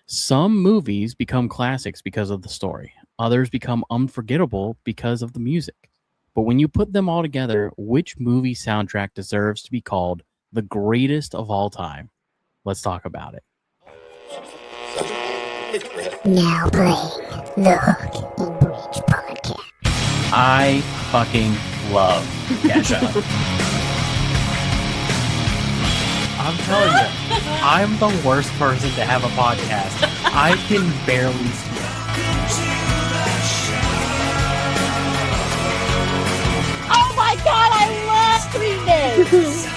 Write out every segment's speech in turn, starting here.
Some movies become classics because of the story. Others become unforgettable because of the music. But when you put them all together, which movie soundtrack deserves to be called the greatest of all time? Let's talk about it. Now playing the Hook and Bridge podcast. I fucking love Kesha. I'm telling you, I'm the worst person to have a podcast. I can barely speak. Oh my god, I love this!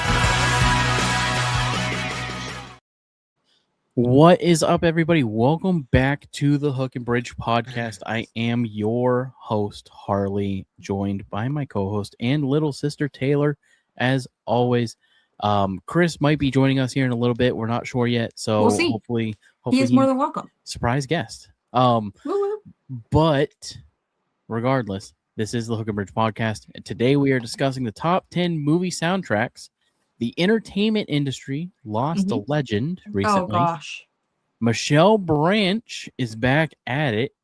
What is up, everybody? Welcome back to the Hook and Bridge podcast. I am your host, Harley, joined by my co-host and little sister, Taylor, as always. Chris might be joining us here in a little bit. We're not sure yet, so We'll see. hopefully He is more than welcome. Surprise guest. Woo-woo. But regardless, this is the Hook and Bridge podcast. And today we are discussing the top 10 movie soundtracks. The entertainment industry lost a legend recently. Oh gosh. Michelle Branch is back at it.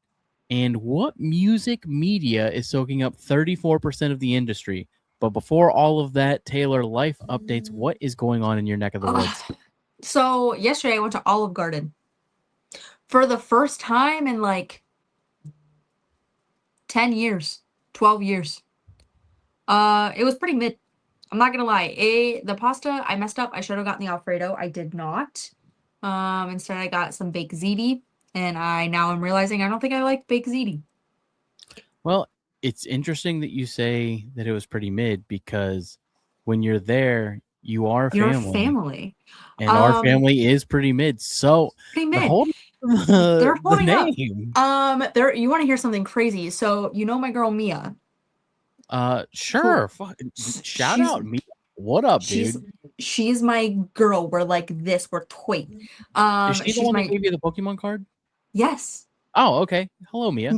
And what music media is soaking up 34% of the industry? But before all of that, Taylor, life updates. What is going on in your neck of the woods? So yesterday I went to Olive Garden for the first time in like 10 years, 12 years. It was pretty mid. I'm not gonna lie. The pasta, I messed up. I should have gotten the Alfredo. I did not. Instead I got some baked ziti, and now I'm realizing I don't think I like baked ziti. Well, it's interesting that you say that it was pretty mid, because when you're there, you are family. You're family. And our family is pretty mid. So pretty mid. They're holding the name. Up. You want to hear something crazy? So you know my girl Mia. Sure. Cool. Shout out Mia. What up, dude? She's my girl. We're like this. We're toy. Is she the one that gave you the Pokemon card? Yes. Oh, okay. Hello, Mia.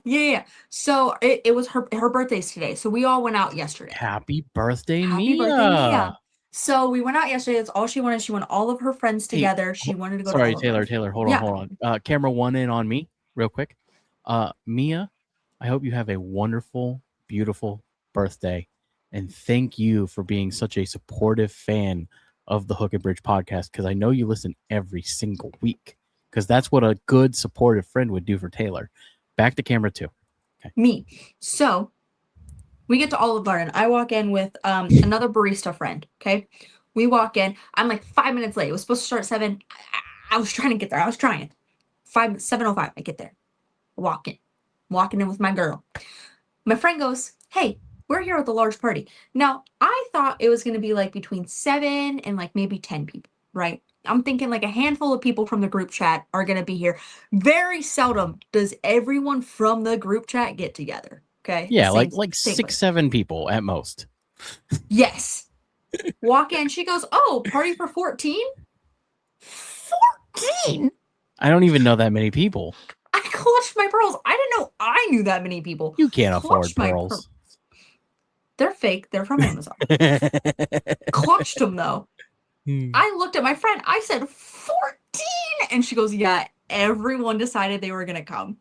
Yeah. So it was her birthday's today. So we all went out yesterday. Happy birthday, Mia. Happy birthday, Mia. So we went out yesterday. That's all she wanted. She wanted all of her friends together. She wanted to go. Sorry, Taylor. Hold on. Camera one in on me, real quick. Mia, I hope you have a wonderful, beautiful birthday, and thank you for being such a supportive fan of the Hook and Bridge podcast, because I know you listen every single week, because that's what a good supportive friend would do for Taylor. Back to camera two. Okay. Me. So we get to Olive Garden. I walk in with another barista friend. Okay. We walk in. I'm like 5 minutes late. It was supposed to start at 7. I was trying to get there. 7:05. I get there. Walking in with my girl. My friend goes, "Hey, we're here with a large party." Now, I thought it was going to be like between 7 and like maybe 10 people, right? I'm thinking like a handful of people from the group chat are going to be here. Very seldom does everyone from the group chat get together. Okay. Yeah, like 6, 7 people at most. Yes. Walk in. She goes, "Oh, party for 14? 14? I don't even know that many people. I clutched my pearls. I didn't know I knew that many people. You can't afford pearls. They're fake. They're from Amazon. Clutched them though. I looked at my friend. I said 14, and she goes, "Yeah, everyone decided they were gonna come."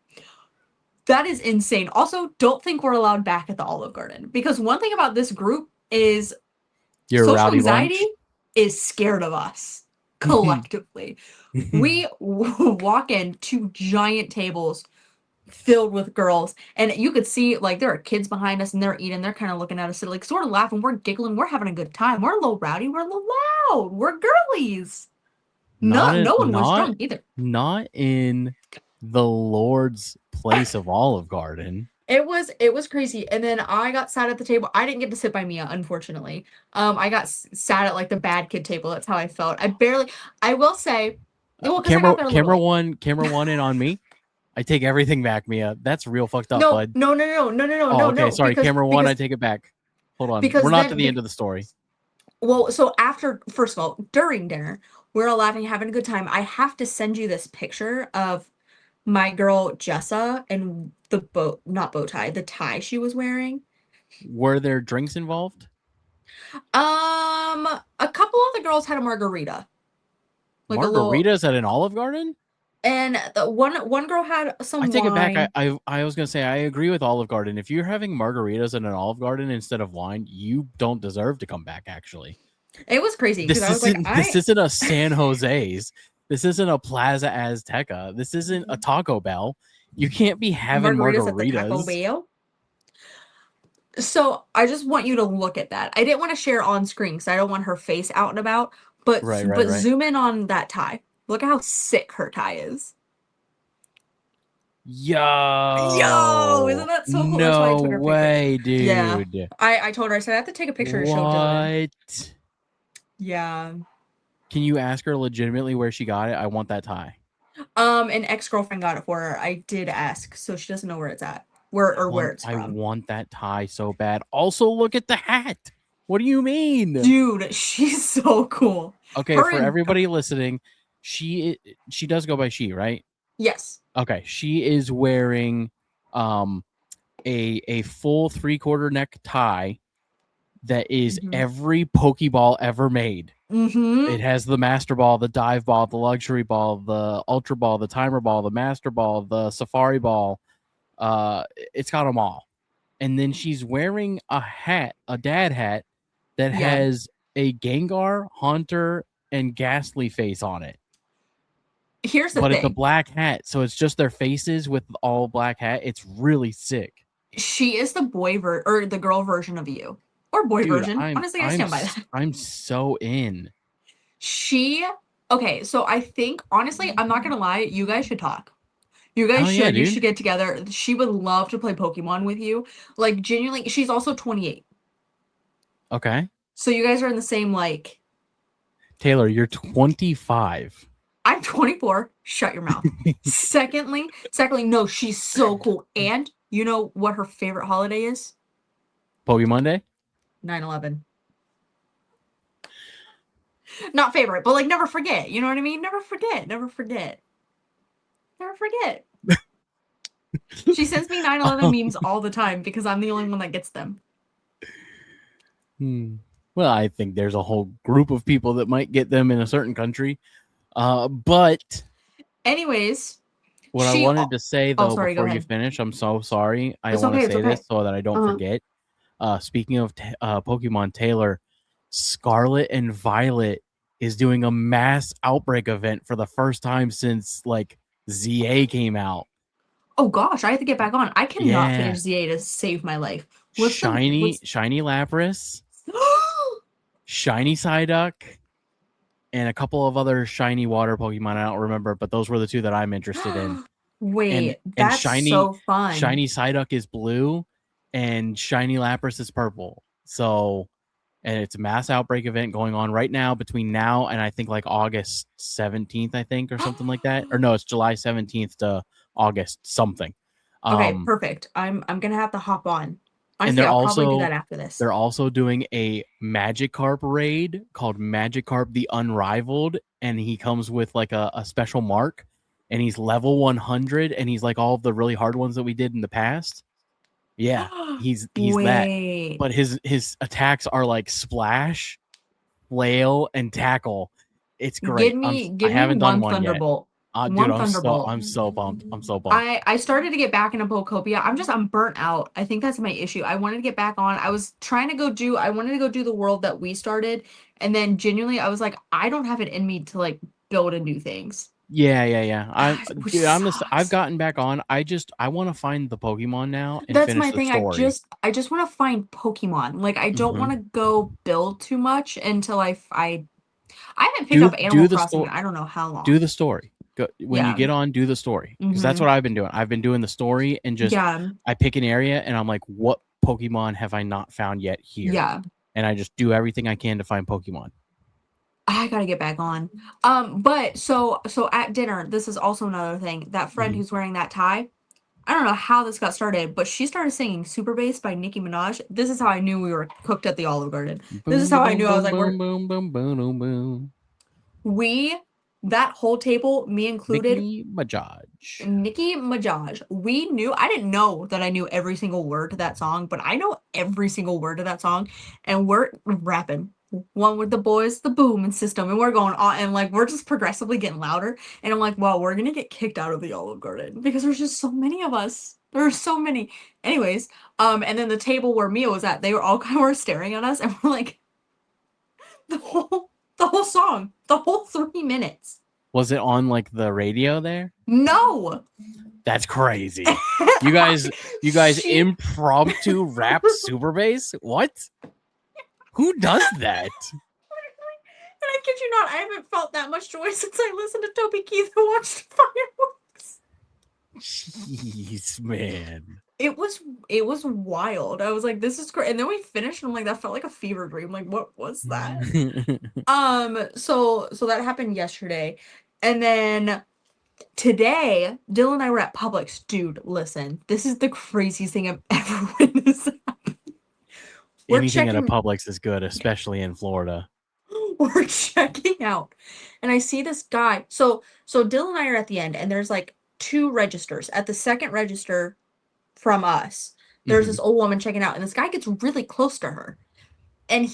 That is insane. Also, don't think we're allowed back at the Olive Garden, because one thing about this group is social anxiety is scared of us collectively. We walk in 2 giant tables filled with girls, and you could see like there are kids behind us, and they're eating. They're kind of looking at us, like sort of laughing. We're giggling. We're having a good time. We're a little rowdy. We're a little loud. We're girlies. No one was drunk either. Not in the Lord's place of Olive Garden. It was crazy. And then I got sat at the table. I didn't get to sit by Mia, unfortunately. I got sat at like the bad kid table. That's how I felt. I will say, camera one in on me. I take everything back, Mia. That's real fucked up, bud. No. Oh, okay, sorry. Camera one, I take it back. Hold on. We're not to the end of the story. Well, so first of all, during dinner, we're all laughing, having a good time. I have to send you this picture of my girl Jessa and the tie she was wearing. Were there drinks involved? A couple of the girls had a margarita. Margaritas at an Olive Garden? And the one girl had I some take it back. wine. I was gonna say I agree with Olive Garden. If you're having margaritas in an Olive Garden instead of wine, you don't deserve to come back. Actually, It was crazy because this I was like, isn't a San Jose's. This isn't a Plaza Azteca. This isn't a Taco Bell. You can't be having margaritas at the Taco margaritas. Bell. So I just want you to look at that. I didn't want to share on screen because I don't want her face out and about. But Right. zoom in on that tie. Look at how sick her tie is. Yo, isn't Yo, that so cool? That's why I no took her picture. way, Yeah. dude. I told her, I said I have to take a picture to show Dylan. What? Yeah. Can you ask her legitimately where she got it? I want that tie. An ex-girlfriend got it for her. I did ask, so she doesn't know where it's at. Where it's I from. want that tie so bad. Also, look at the hat. What do you mean? Dude, she's so cool. Okay, Her for and everybody listening, she does go by she, right? yes. Okay, she is wearing a full 3/4 neck tie that is Mhm. every Pokeball ever made. Mm-hmm. It has the Master Ball, the Dive Ball, the Luxury Ball, the Ultra Ball, the Timer Ball, the Master Ball, the Safari Ball. It's got them all. And then she's wearing a hat, a dad hat, that Yeah. has a Gengar, Haunter, and Ghastly face on it. Here's the But it's a thing. black hat, so it's just their faces with all black hat. It's really sick. She is the or the girl version of you. Or boy Dude, version. Honestly, I stand by that. I'm so in. Okay, so I think honestly, I'm not gonna lie, you guys should talk. You guys Hell yeah, should. You dude. should get together. She would love to play Pokemon with you. Like genuinely, she's also 28. Okay. So you guys are in the same like Taylor, you're 25. I'm 24. Shut your mouth. Secondly, no, she's so cool. And you know what her favorite holiday is? Pokemon Day? 9/11. Not favorite, but like never forget. You know what I mean? Never forget. Never forget. Never forget. She sends me 9/11 memes all the time because I'm the only one that gets them. Well, I think there's a whole group of people that might get them in a certain country. But anyways, what I wanted to say though sorry, go before you ahead. finish, I'm so sorry. I It's want to okay, it's say okay. this so that I don't forget. Speaking of Pokemon, Taylor, Scarlet and Violet is doing a mass outbreak event for the first time since like ZA came out. Oh gosh, I have to get back on. I cannot Yeah. finish ZA to save my life. Shiny Lapras, Shiny Psyduck, and a couple of other shiny water Pokemon. I don't remember, but those were the two that I'm interested in. Wait, And that's so fun. Shiny Psyduck is blue, and Shiny Lapras is purple. So, and it's a mass outbreak event going on right now between now and I think like August 17th, I think, or something like that. Or no, it's July 17th to August something. Okay, perfect. I'm gonna have to hop on. And Honestly, I'll probably do that after this. they're also doing a Magikarp raid called Magikarp the Unrivaled, and he comes with like a special mark, and he's level 100, and he's like all of the really hard ones that we did in the past. Yeah, he's that. Wait. But his attacks are like Splash, Flail, and Tackle. It's great. Give me haven't done one one yet. Thunderbolt. Dude, Thunderbolt. I'm so pumped. I'm so pumped. I started to get back into Pokopia. I'm burnt out. I think that's my issue. I wanted to get back on. I wanted to go do the world that we started, and then genuinely I was like, I don't have it in me to like build and do things. Yeah. Which I've gotten back on. I want to find the Pokemon now and That's finish my the thing. story. I just want to find Pokemon. Like I don't want to go build too much until I haven't picked up Animal Crossing in I don't know how long. Do the story. When you get on, do the story. Because that's what I've been doing. I've been doing the story and just I pick an area and I'm like, what Pokemon have I not found yet here? Yeah. And I just do everything I can to find Pokemon. I gotta get back on. But so at dinner, this is also another thing. That friend who's wearing that tie, I don't know how this got started, but she started singing Super Bass by Nicki Minaj. This is how I knew we were cooked at the Olive Garden. This is how I knew I was like, that whole table, me included, Nicki Minaj. We knew, I didn't know that I knew every single word to that song, but I know every single word to that song, and we're rapping. one with the boys, the booming system, and we're going on, and like we're just progressively getting louder. And I'm like, well, we're gonna get kicked out of the Olive Garden because there's just so many of us. There are so many. Anyways, and then the table where Mia was at, they were all kind of were staring at us, and we're like, the whole song, the whole 3 minutes. Was it on like the radio there? No. That's crazy. You guys impromptu rap super bass? What? Who does that? And I kid you not, I haven't felt that much joy since I listened to Toby Keith and watched fireworks. Jeez, man. It was wild. I was like, this is great. And then we finished and I'm like, that felt like a fever dream. Like, what was that? So that happened yesterday. And then today, Dylan and I were at Publix. Dude, listen, this is the craziest thing I've ever witnessed. Anything at a Publix is good, especially in Florida. We're checking out, and I see this guy. So Dylan and I are at the end, and there's like 2 registers. At the second register from us, there's this old woman checking out, and this guy gets really close to her. And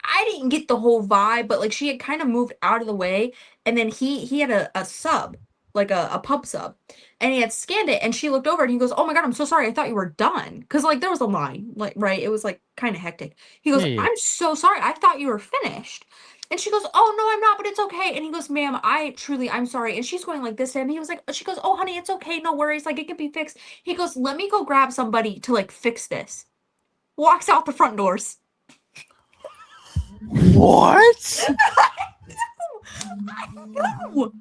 I didn't get the whole vibe, but like she had kind of moved out of the way, and then he had a sub, like a pub sub, and he had scanned it, and she looked over and he goes, "Oh my God, I'm so sorry. I thought you were done." Because like there was a line, like, right? It was like kind of hectic. He goes, Yeah. "I'm so sorry. I thought you were finished." And she goes, "Oh no, I'm not, but it's okay." And he goes, "Ma'am, I'm sorry." And she's going like this to him. He was like, she goes, "Oh honey, it's okay. No worries. Like it can be fixed." He goes, "Let me go grab somebody to like fix this." Walks out the front doors. What? I know.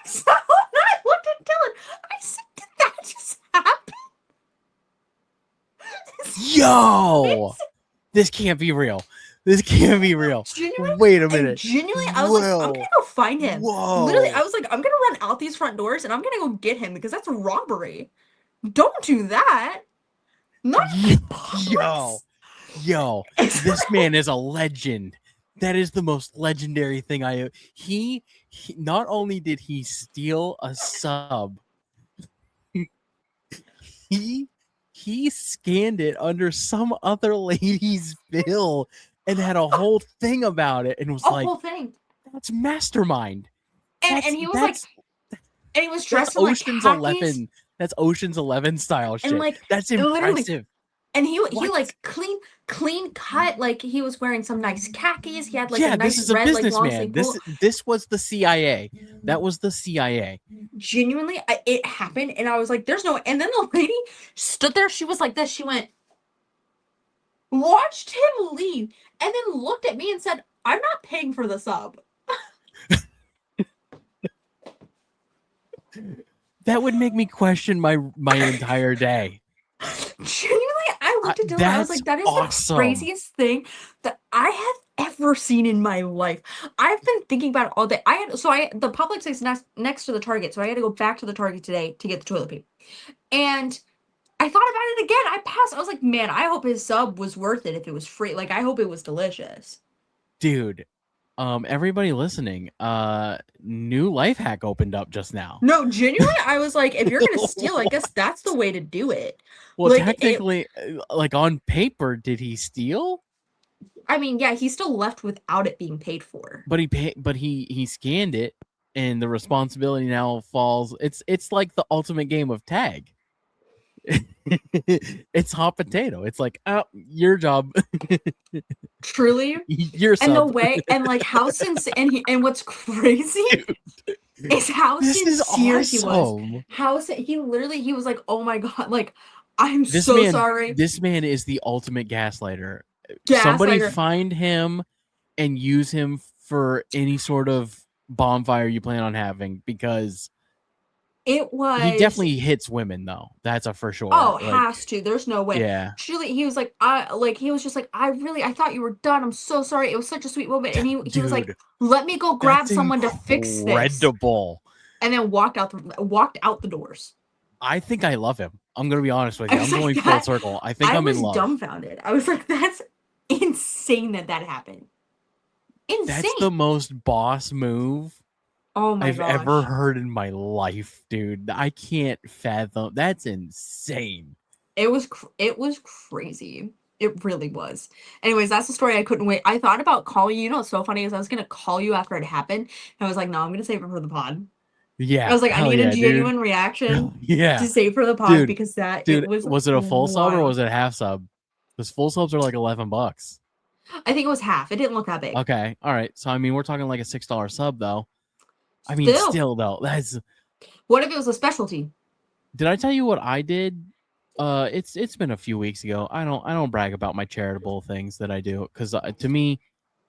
So I looked at Dylan. I said, "Did that just happen?" Yo, this can't be real. This can't be real. Genuinely, wait a minute. Genuinely, I was like, I'm gonna go find him. Whoa. Literally, I was like, I'm gonna run out these front doors and I'm gonna go get him because that's a robbery. Don't do that. Not Yo, this man is a legend. That is the most legendary thing he not only did he steal a sub, he scanned it under some other lady's bill and had a whole thing about it and was like, whole thing. That's mastermind. And he was like, and he was dressed in like Ocean's khakis. 11. That's Ocean's 11 style shit. And like that's impressive. And he like clean cut, like he was wearing some nice khakis. He had like a nice this is red, a like long businessman. sleeve. This was the CIA. That was the CIA. Genuinely, it happened, and I was like, "There's no." And then the lady stood there. She was like this. She went, watched him leave, and then looked at me and said, "I'm not paying for the sub." That would make me question my entire day. Genuinely, I looked at Dylan. I was like, "That is awesome. The craziest thing that I have ever seen in my life." I've been thinking about it all day. The Publix is next to the Target, so I had to go back to the Target today to get the toilet paper. And I thought about it again. I passed. I was like, "Man, I hope his sub was worth it if it was free. Like, I hope it was delicious." Dude, everybody listening, new life hack opened up just now. No, genuinely, I was like, if you're gonna steal, I guess that's the way to do it. Well, like, technically, like on paper, did he steal? I mean, yeah, he still left without it being paid for. But he scanned it, and the responsibility now falls. It's like the ultimate game of tag. It's hot potato. It's like, oh, your job. Truly, your sub. And the way, and like how sincere, and what's crazy is how sincere he was. He was like, "Oh my God, like I'm so sorry." This man is the ultimate gaslighter. Somebody find him and use him for any sort of bonfire you plan on having, because he definitely hits women, though. That's a for sure. Oh, has to. There's no way. Yeah. Truly, he was like, he was just like, I thought you were done. I'm so sorry. It was such a sweet moment. And he was like, "Let me go grab someone to fix this." Incredible. And then walked out the doors. I think I love him. I'm gonna be honest with you. I'm going full circle. I think I'm in love. I was dumbfounded. I was like, that's insane that happened. Insane. That's the most boss move I've ever heard in my life, dude. I can't fathom. That's insane. It was crazy. It really was. Anyways, that's the story I couldn't wait. I thought about calling you. You know what's so funny is I was gonna call you after it happened. And I was like, no, I'm gonna save it for the pod. I Yeah, was like, I hell need a yeah, dude. genuine reaction Yeah, to save for the pod dude, because it dude. was Was it a full sub or wild. was it a half sub? Because full subs are like $11. I think it was half. It didn't look that big. Okay, all right. So I mean, we're talking like a $6 sub though. I mean, Still, still though, that's. what if it was a specialty? Did I tell you what I did? It's been a few weeks ago. I don't brag about my charitable things that I do because to me,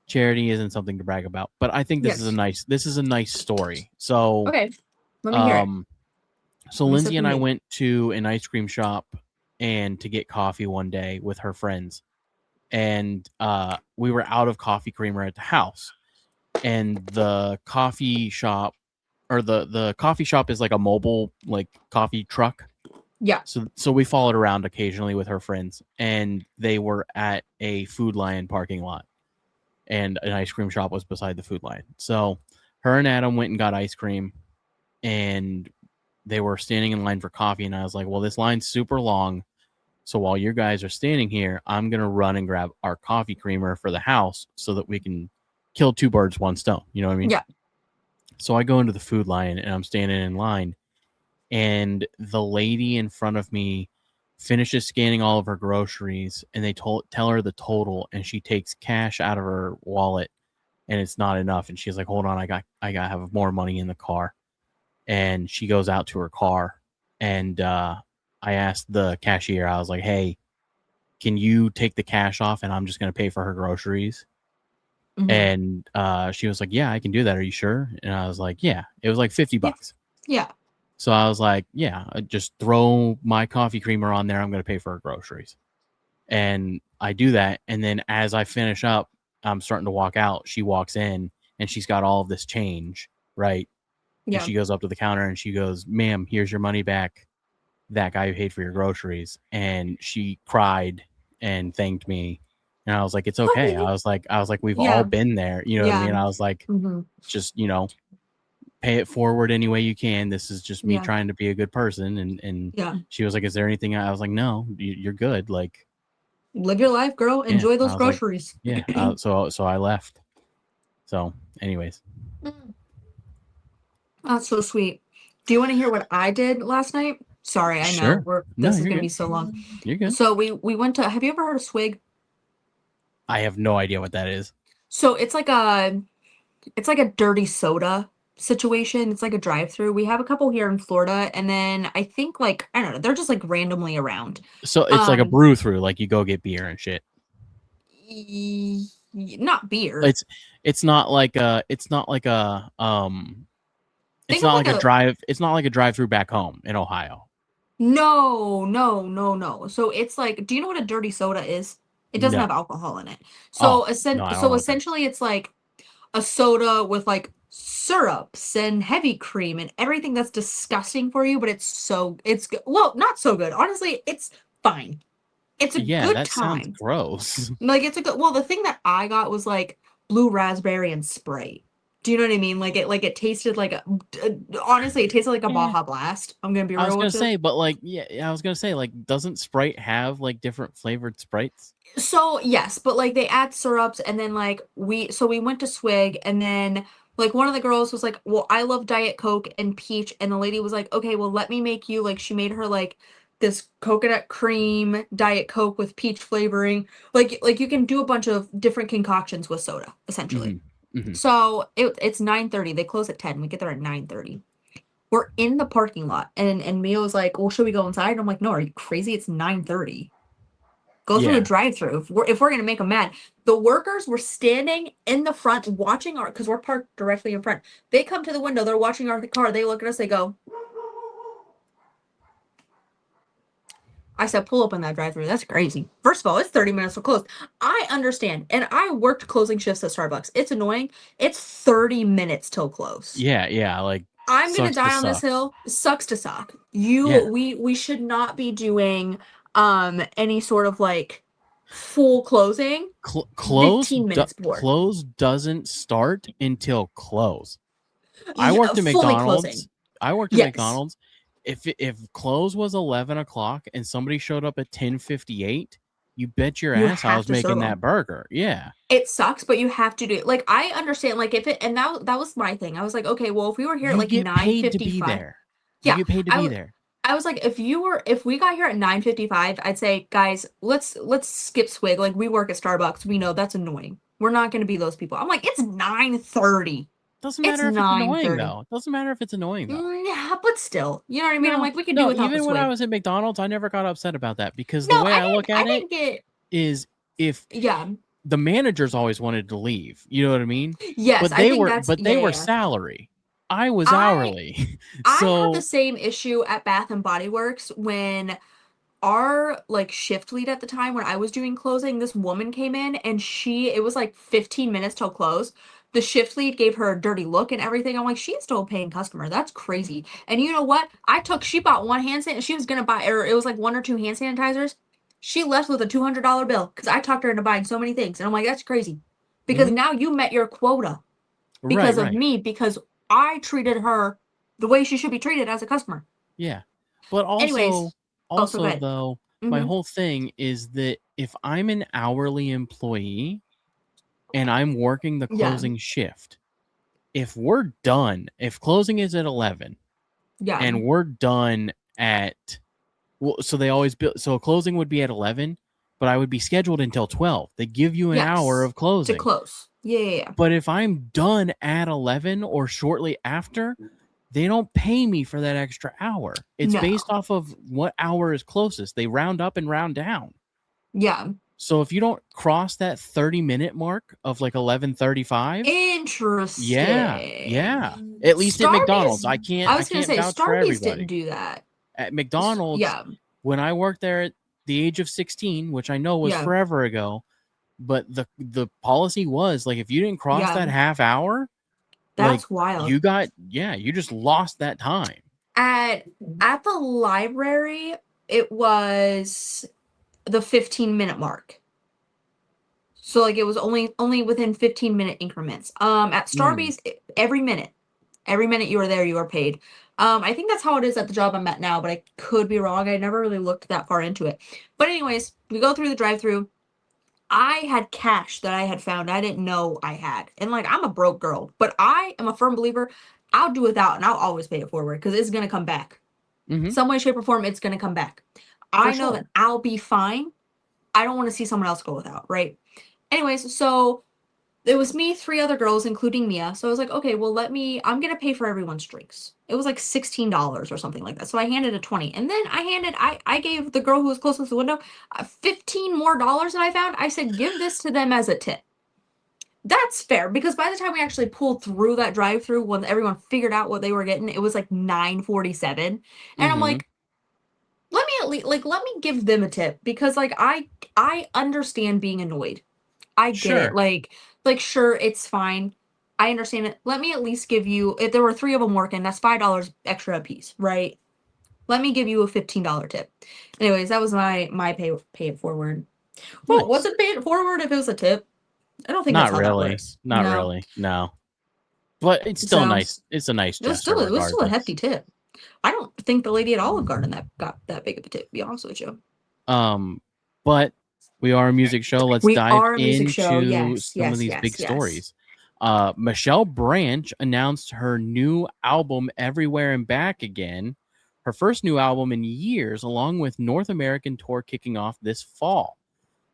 charity isn't something to brag about. But I think this is a Yes. nice story. So Okay. Let me hear it. so Let me set Lindsay the and I mood. went to an ice cream shop and to get coffee one day with her friends, and we were out of coffee creamer at the house, and the coffee shop or the coffee shop is like a mobile like coffee truck. Yeah. So we followed around occasionally with her friends, and they were at a Food Lion parking lot, and an ice cream shop was beside the Food Lion. So her and Adam went and got ice cream, and they were standing in line for coffee, and I was like, well, this line's super long, so while you guys are standing here, I'm gonna run and grab our coffee creamer for the house so that we can kill two birds, one stone. You know what I mean? Yeah. So I go into the Food Lion and I'm standing in line, and the lady in front of me finishes scanning all of her groceries, and they tell her the total, and she takes cash out of her wallet, and it's not enough, and she's like, hold on, I got to have more money in the car. And she goes out to her car, and I asked the cashier, I was like, hey, can you take the cash off and I'm just going to pay for her groceries? Mhm. And she was like, yeah, I can do that, are you sure? And I was like, yeah. It was like $50. Yeah. So I was like, yeah, just throw my coffee creamer on there. I'm going to pay for her groceries. And I do that. And then as I finish up, I'm starting to walk out. She walks in and she's got all of this change, right? And Yeah. she goes up to the counter and she goes, ma'am, here's your money back. That guy who paid for your groceries. And she cried and thanked me. And I was like, it's okay. I was like, we've all Yeah. been there. You know what I Yeah. mean? I was like, Mhm. just, pay it forward any way you can. This is just me Yeah. trying to be a good person. And Yeah. she was like, is there anything? I was like, no, you're good. Like, Live your life, girl. yeah. Enjoy those I was like, groceries. yeah. So I left. So anyways, That's so sweet. Do you want to hear what I did last night? Sorry, I know sure. No, this is you're gonna good. be so long. You're good. So we went to, have you ever heard of Swig? I have no idea what that is. So it's like a dirty soda situation. It's like a drive-through. We have a couple here in Florida, and then I think like I don't know, they're just like randomly around. So it's like a Um brew through, like you go get beer and shit. Not beer. It's not like it's Think of not like like a a drive. It's not like a drive through back home in Ohio. no, no, no, no. So it's like, do you know what a dirty soda is? It doesn't have No. alcohol in it. Oh no, I don't know what that is. Essentially it's like a soda with like syrups and heavy cream and everything that's disgusting for you, but it's good. Well, not so good. Honestly, it's fine. It's a Yeah, good that sounds time. gross. Like it's a good well, the thing that I got was like blue raspberry and Sprite. Do you know what I mean? Like it tasted like honestly, it tasted like a Eh, Baja Blast. I'm gonna be I was real gonna with you. say, but like, yeah, I was gonna say, like, doesn't Sprite have like different flavored Sprites? So yes, but like they add syrups and then like we went to Swig and then like one of the girls was like, "Well, I love Diet Coke and peach." And the lady was like, "Okay, well, let me make you like she made her like this coconut cream Diet Coke with peach flavoring. Like you can do a bunch of different concoctions with soda, essentially." Mm-hmm. Mm-hmm. So it's 9:30. They close at 10. We get there at 9:30. We're in the parking lot and Mia was like, "Well, should we go inside?" And I'm like, "No, are you crazy? It's 9:30. Go through the Yeah. drive-through if we're gonna make them mad." The workers were standing in the front watching our because we're parked directly in front. They come to the window, they're watching our car, they look at us, they go, I said, pull up in that drive-through. That's crazy. First of all, it's 30 minutes to close. I understand. And I worked closing shifts at Starbucks. It's annoying. It's 30 minutes till close. Yeah. Like, I'm gonna sucks to die on this suck. hill. Sucks to suck. Yeah. We should not be doing any sort of like full closing 15 minutes before. Close doesn't start until close. I Yeah, worked at fully McDonald's. closing. I worked at Yes. McDonald's. If close was 11 o'clock and somebody showed up at 10:58, you bet your You ass I have was to serve making them. that burger. Yeah. It sucks, but you have to do it. Like, I understand, like, if it, and that was my thing. I was like, okay, well, if we were here at You like get paid to be 9:55, there. You yeah, get paid to be there. I was like, if we got here at 9:55, I'd say, guys, let's skip swig. Like, we work at Starbucks. We know that's annoying. We're not going to be those people. I'm like, it's 9:30. Doesn't It's matter if it's annoying 9:30. though. It doesn't matter if it's annoying though. Yeah, but still, you know what I mean? I'm like, we could do No, without the even when I swig. was at McDonald's, I never got upset about that because the No, way I look I at it didn't get, is if yeah. the managers always wanted to leave, you know what I mean? Yes, But I they think were that's, but they were yeah. salary. I was I hourly. I had the So same issue at Bath and Body Works when our like shift lead at the time when I was doing closing, this woman came in and it was like 15 minutes till close. The shift lead gave her a dirty look and everything. I'm like, she's still a paying customer. That's crazy. And you know what? She bought one hand sanitizer. She was gonna buy, or it was like one or two hand sanitizers. She left with a $200 bill because I talked her into buying so many things. And I'm like, that's crazy. Because mhm. now you met your quota Right, because of right. me, because I treated her the way she should be treated as a customer. Yeah. But Anyways, also go also ahead. though, my Mm-hmm. whole thing is that if I'm an hourly employee and I'm working the Yeah. closing shift, if we're done, if closing is at 11 Yeah. and we're done at, well, so they always build, so closing would be at 11, but I would be scheduled until 12. They give you an hour Yes. of To closing. close. Yeah. But if I'm done at 11 or shortly after, they don't pay me for that extra hour. It's based No. off of what hour is closest. They round up and round down. Yeah. So if you don't cross that 30-minute mark of like 11:35, yeah. Interesting. At least at McDonald's. Starbucks. I I was gonna can't say vouch for Starbucks didn't everybody. do that. At McDonald's, Yeah. when I worked there at the age of 16, which I know was Yeah. forever ago, but the policy was like if you didn't cross Yeah. that half hour, like That's wild. you just lost that time. At the library, it was the 15-minute mark. So like it was only within 15-minute increments. At Starbucks, every minute you are there, you are paid. I think that's how it is at the job I'm at now, but I could be wrong. I never really looked that far into it. But anyways, we go through the drive-through. I had cash that I had found I didn't know I had. And like I'm a broke girl, but I am a firm believer I'll do without and I'll always pay it forward because it's gonna come back. Mm-hmm. Some way, shape, or form, it's gonna come back. For I know sure. that I'll be fine. I don't want to see someone else go without, right? Anyways, so it was me, three other girls, including Mia. So I was like, okay, well, I'm gonna pay for everyone's drinks. It was like $16 or something like that. So I handed a 20. And then I gave the girl who was closest to the window 15 more dollars that I found. I said, give this to them as a tip. That's fair because by the time we actually pulled through that drive-through, when everyone figured out what they were getting, it was like 9:47. And I'm like, let me at least let me give them a tip because like I understand being annoyed. I get it. Sure. Like sure, it's fine. I understand it. Let me at least give you, if there were three of them working, that's $5 extra a piece, right? Let me give you a $15 tip. Anyways, that was my pay it forward. Well, was Nice. it pay it forward if it was a tip? I don't think Not that's how that really. works. Not No. really. No. But it's It still sounds nice. It's a nice it was gesture still a hefty regardless. tip. I don't think the lady at Olive Garden that got that big of a tip, to be honest with you. But we are a music show. Let's We dive are a music show. into Yes, some of yes, these big yes, yes. stories. Michelle Branch announced her new album, Everywhere and Back Again, her first new album in years, along with North American tour kicking off this fall.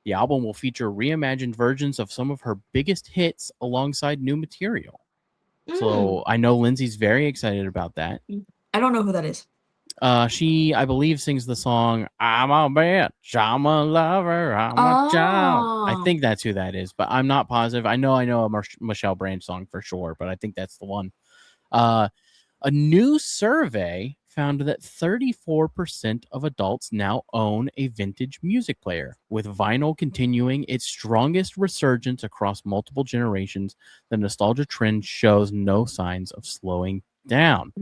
The album will feature reimagined versions of some of her biggest hits alongside new material. So I know Lindsay's very excited about that. I don't know who that is. She, I believe, sings the song "I'm a bitch, I'm a lover, I'm a child." I think that's who that is, but I'm not positive. I know a Michelle Branch song for sure, but I think that's the one. A new survey found that 34% of adults now own a vintage music player, with vinyl continuing its strongest resurgence across multiple generations. The nostalgia trend shows no signs of slowing down.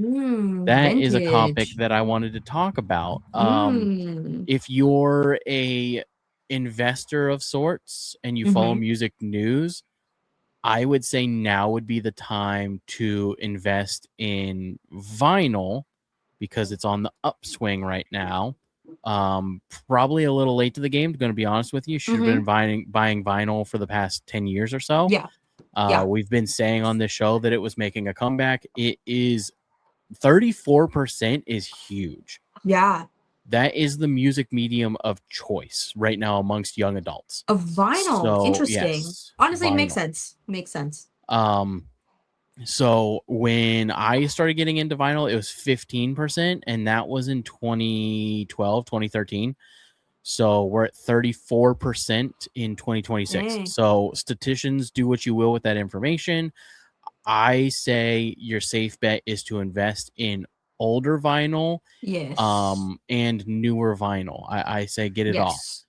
That is a topic Vintage. that I wanted to talk about. Mm. If you're a investor of sorts and you follow music news, I would say now would be the time to invest in vinyl because it's on the upswing right now. Probably a little late to the game, going to be honest with you. Should have been buying vinyl for the past 10 years or so. Yeah. We've been saying on this show that it was making a comeback. It is 34% is huge. Yeah. That is the music medium of choice right now amongst young adults. Of vinyl. So, Interesting. yes, Honestly, it makes vinyl. sense. Makes sense. So when I started getting into vinyl, it was 15%, and that was in 2012, 2013. So we're at 34% in 2026. Dang. So statisticians, do what you will with that information. I say your safe bet is to invest in older vinyl, Yes. and newer vinyl. I say get it all. Yes.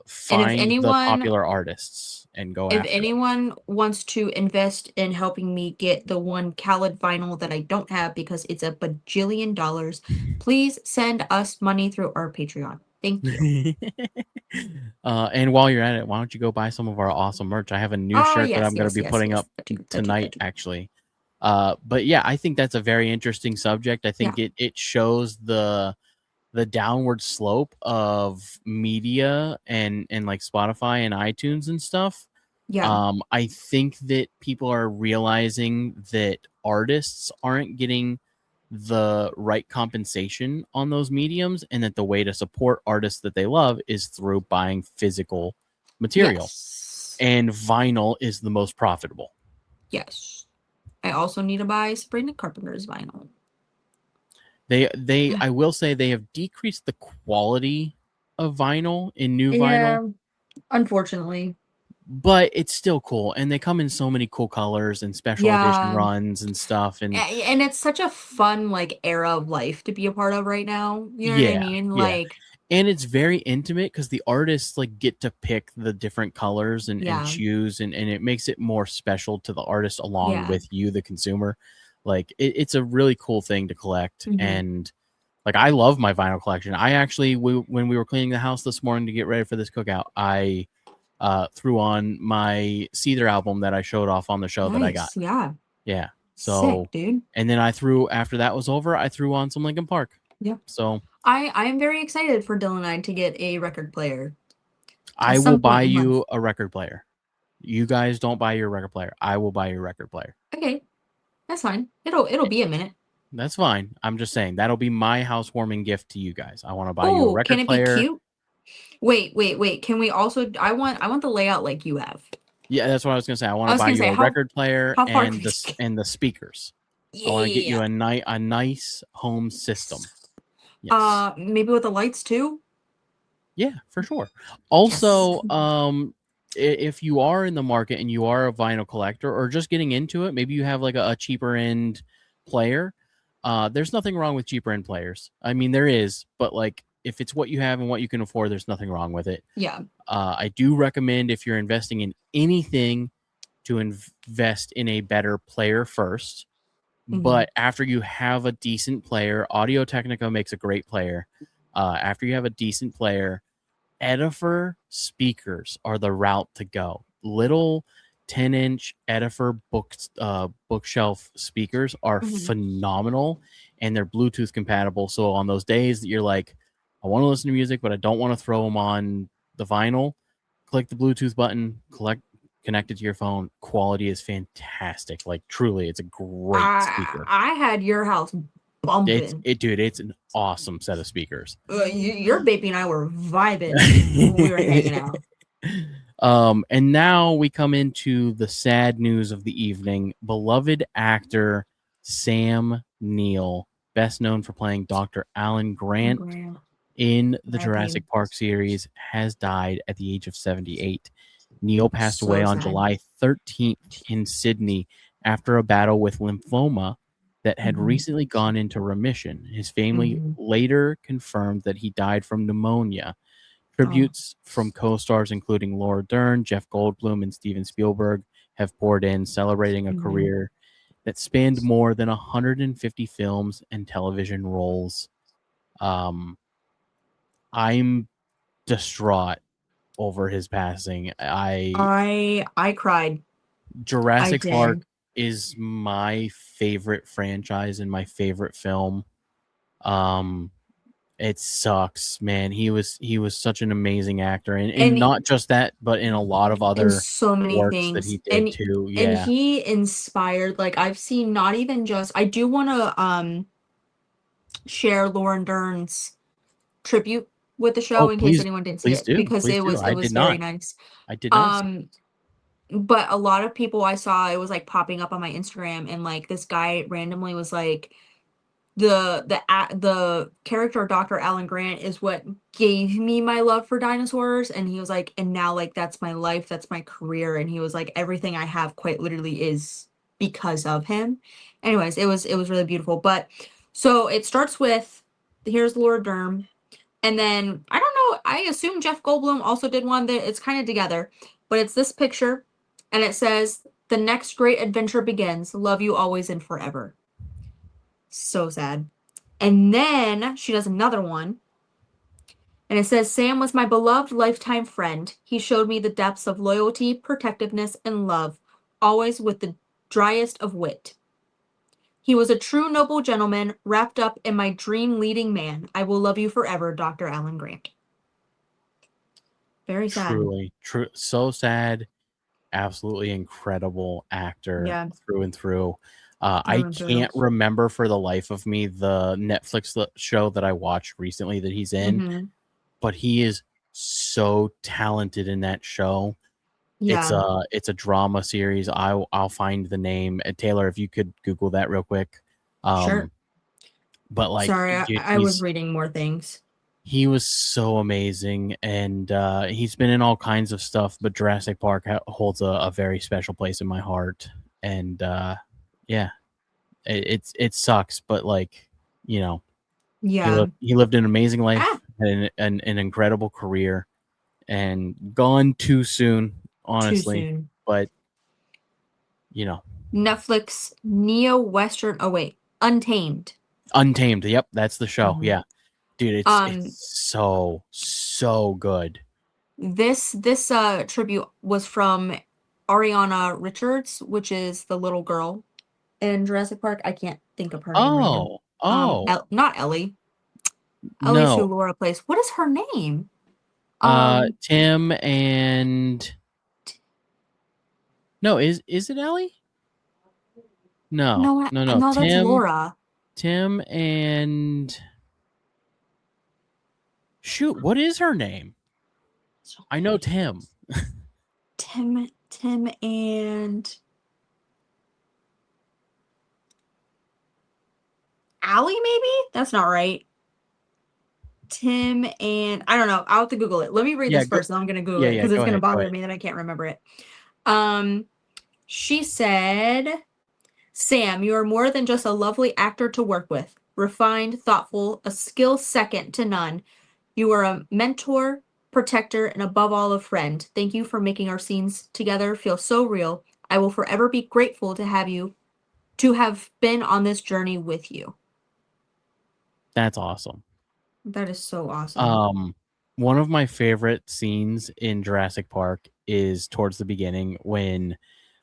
Find the popular artists and go If after anyone wants to invest in helping me get the one Khaled vinyl that I don't have because it's a bajillion dollars, please send us money through our Patreon. Thank you. And while you're at it, why don't you go buy some of our awesome merch? I have a new Oh, shirt that yes, I'm going to be yes, putting yes. up That too, tonight, actually. But yeah, I think that's a very interesting subject. I think it shows the downward slope of media and like Spotify and iTunes and stuff. Yeah. I think that people are realizing that artists aren't getting the right compensation on those mediums, and that the way to support artists that they love is through buying physical material. Yes. And vinyl is the most profitable. Yes. I also need to buy Sabrina Carpenter's vinyl. I will say they have decreased the quality of vinyl in new vinyl. Unfortunately. But it's still cool, and they come in so many cool colors and special edition runs and stuff. And it's such a fun like era of life to be a part of right now. You know what I mean? Like, and it's very intimate because the artists like get to pick the different colors and choose, and it makes it more special to the artist along with you, the consumer. Like it's a really cool thing to collect. And like I love my vinyl collection. I actually when we were cleaning the house this morning to get ready for this cookout, I threw on my Seether album that I showed off on the show that I got. Yeah. So, sick, dude. And then after that was over, I threw on some Linkin Park. Yeah. So I am very excited for Dylan and I to get a record player. I will buy you a record player. You guys don't buy your record player. I will buy your record player. Okay. That's fine. It'll be a minute. That's fine. I'm just saying that'll be my housewarming gift to you guys. I want to buy you a record can it player. Be cute? Wait. Can we also I want the layout like you have. Yeah, that's what I was gonna say. I want to buy you a record player and the speakers. I want to get you a nice home system. Yes. Maybe with the lights too? Yeah, for sure. Also, if you are in the market and you are a vinyl collector or just getting into it, maybe you have like a cheaper end player. There's nothing wrong with cheaper end players. I mean, there is, but like if it's what you have and what you can afford, there's nothing wrong with it. Yeah. I do recommend if you're investing in anything to invest in a better player first. But after you have a decent player, Audio Technica makes a great player. After you have a decent player, Edifer speakers are the route to go. Little 10-inch Edifer bookshelf speakers are phenomenal, and they're Bluetooth compatible. So on those days that you're like, I want to listen to music, but I don't want to throw them on the vinyl, click the Bluetooth button, connect it to your phone. Quality is fantastic. Like truly, it's a great speaker. I had your house bumping. It's an awesome set of speakers. Your baby and I were vibing when we were hanging out. And now we come into the sad news of the evening. Beloved actor Sam Neill, best known for playing Dr. Alan Grant in the Jurassic Park series, has died at the age of 78. Neill passed away on July 13th in Sydney after a battle with lymphoma that had recently gone into remission. His family later confirmed that he died from pneumonia. Tributes from co-stars including Laura Dern, Jeff Goldblum, and Steven Spielberg have poured in, celebrating a career that spanned more than 150 films and television roles. I'm distraught over his passing. I cried. Jurassic Park is my favorite franchise and my favorite film. It sucks, man. He was such an amazing actor, and And not just that, but in a lot of in other so many works that he things. did too. And Yeah. he inspired, like, I've seen not even just, I do want to share Lauren Dern's tribute with the show Oh, in case please, anyone didn't see please it, do, because please do. it I was did very not. nice. I did not see. But a lot of people I saw, it was like popping up on my Instagram, and like this guy randomly was like, the character of Dr. Alan Grant is what gave me my love for dinosaurs, and he was like, and now like that's my life, that's my career, and he was like, everything I have quite literally is because of him. Anyways, it was really beautiful. But so it starts with, here's Laura Dern, and then I don't know, I assume Jeff Goldblum also did one, that it's kind of together, but it's this picture, and it says, "The next great adventure begins. Love you always and forever." So sad. And then she does another one, and it says, "Sam was my beloved lifetime friend. He showed me the depths of loyalty, protectiveness, and love, always with the driest of wit. He was a true noble gentleman, wrapped up in my dream leading man. I will love you forever, Dr. Alan Grant." Very sad. Truly, true, so sad. Absolutely incredible actor Yeah, through and through. through I and through. can't remember for the life of me the Netflix show that I watched recently that he's in, Mm-hmm. but he is so talented in that show. Yeah, It's a drama series. I'll find the name. Taylor, if you could Google that real quick. sure. Um, but like, Sorry, dude, I was reading more things. he was so amazing, and he's been in all kinds of stuff, but Jurassic Park holds a very special place in my heart. And yeah, it sucks, but like, you know, Yeah. he lived an amazing Ah, life, and an incredible career, and gone too soon, too honestly. soon. But you know, Netflix neo-western, oh wait, Untamed. Untamed. Yep, that's the show. Mhm. Yeah, dude, it's Um, so good. this tribute was from Ariana Richards, which is the little girl in Jurassic Park. I can't think of her name right now. Oh, Not Ellie. Ellie's who no. Laura plays. What is her name? Um, Tim and no, is it Ellie? No, no, no, no. no, that's Laura. Tim and shoot, what is her name? I know Tim. Tim and Allie, maybe? That's not right. Tim and I don't know. I'll have to Google it. Let me read Yeah, this go. first, and I'm gonna Google Yeah, it yeah. because it's Go gonna ahead. Go bother ahead. me that I can't remember it. Um, she said, "Sam, you are more than just a lovely actor to work with. Refined, thoughtful, a skill second to none. You are a mentor, protector, and above all, a friend. Thank you for making our scenes together feel so real. I will forever be grateful to have been on this journey with you." That's awesome. That is so awesome. Um, one of my favorite scenes in Jurassic Park is towards the beginning when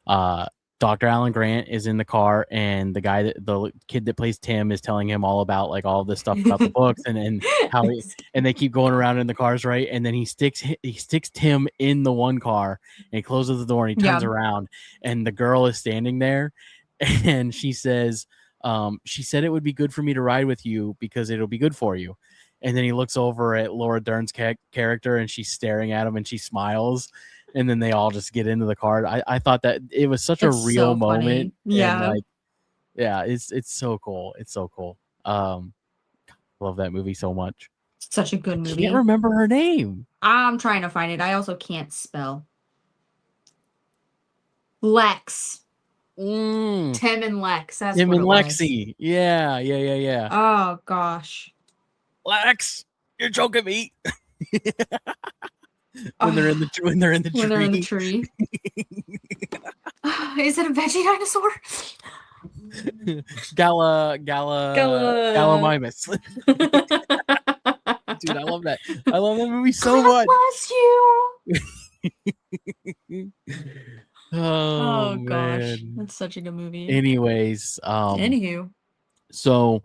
uh Dr. Alan Grant is in the car, and the kid that plays Tim is telling him all about like all this stuff about the books, and how and they keep going around in the cars, right? And then he sticks Tim in the one car, and he closes the door, and he turns Yeah. around, and the girl is standing there, and she said it would be good for me to ride with you because it'll be good for you. And then he looks over at Laura Dern's character, and she's staring at him, and she smiles, and then they all just get into the car. I thought that it was such a It's real so moment, funny. and Yeah. like, yeah, it's so cool. It's so cool. Love that movie so much. Such a I good can't movie. remember her name. I'm trying to find it. I also can't spell. Lex. Mm, Tim and Lex. That's Tim what and it was. Lexi. Yeah. Oh gosh. Lex, you're choking me. When they're in the Oh, when they're in the tree. tree. Is it a veggie dinosaur? Gala. Gallimimus. Dude, I love that. I love that movie so God much. bless you. Oh Oh gosh. man. That's such a good movie. Anyways, Anywho. so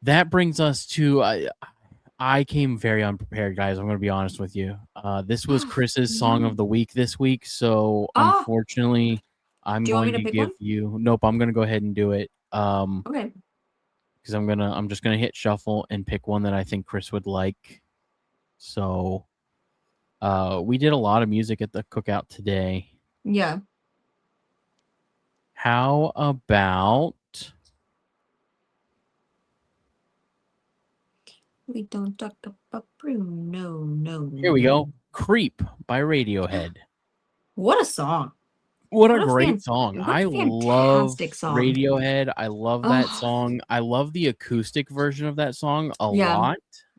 that brings us to I came very unprepared, guys. I'm going to be honest with you. This was Chris's song of the week this week, so Oh, unfortunately, I'm do you want me going to to pick give one? you. Nope, I'm going to go ahead and do it. Okay. Because I'm just gonna hit shuffle and pick one that I think Chris would like. So, we did a lot of music at the cookout today. Yeah. How about We don't talk about Bruno. No. here we go? Creep by Radiohead. What a song. What a What a great song. what I a love fantastic song. Radiohead. I love that Oh, song. I love the acoustic version of that song a yeah. lot.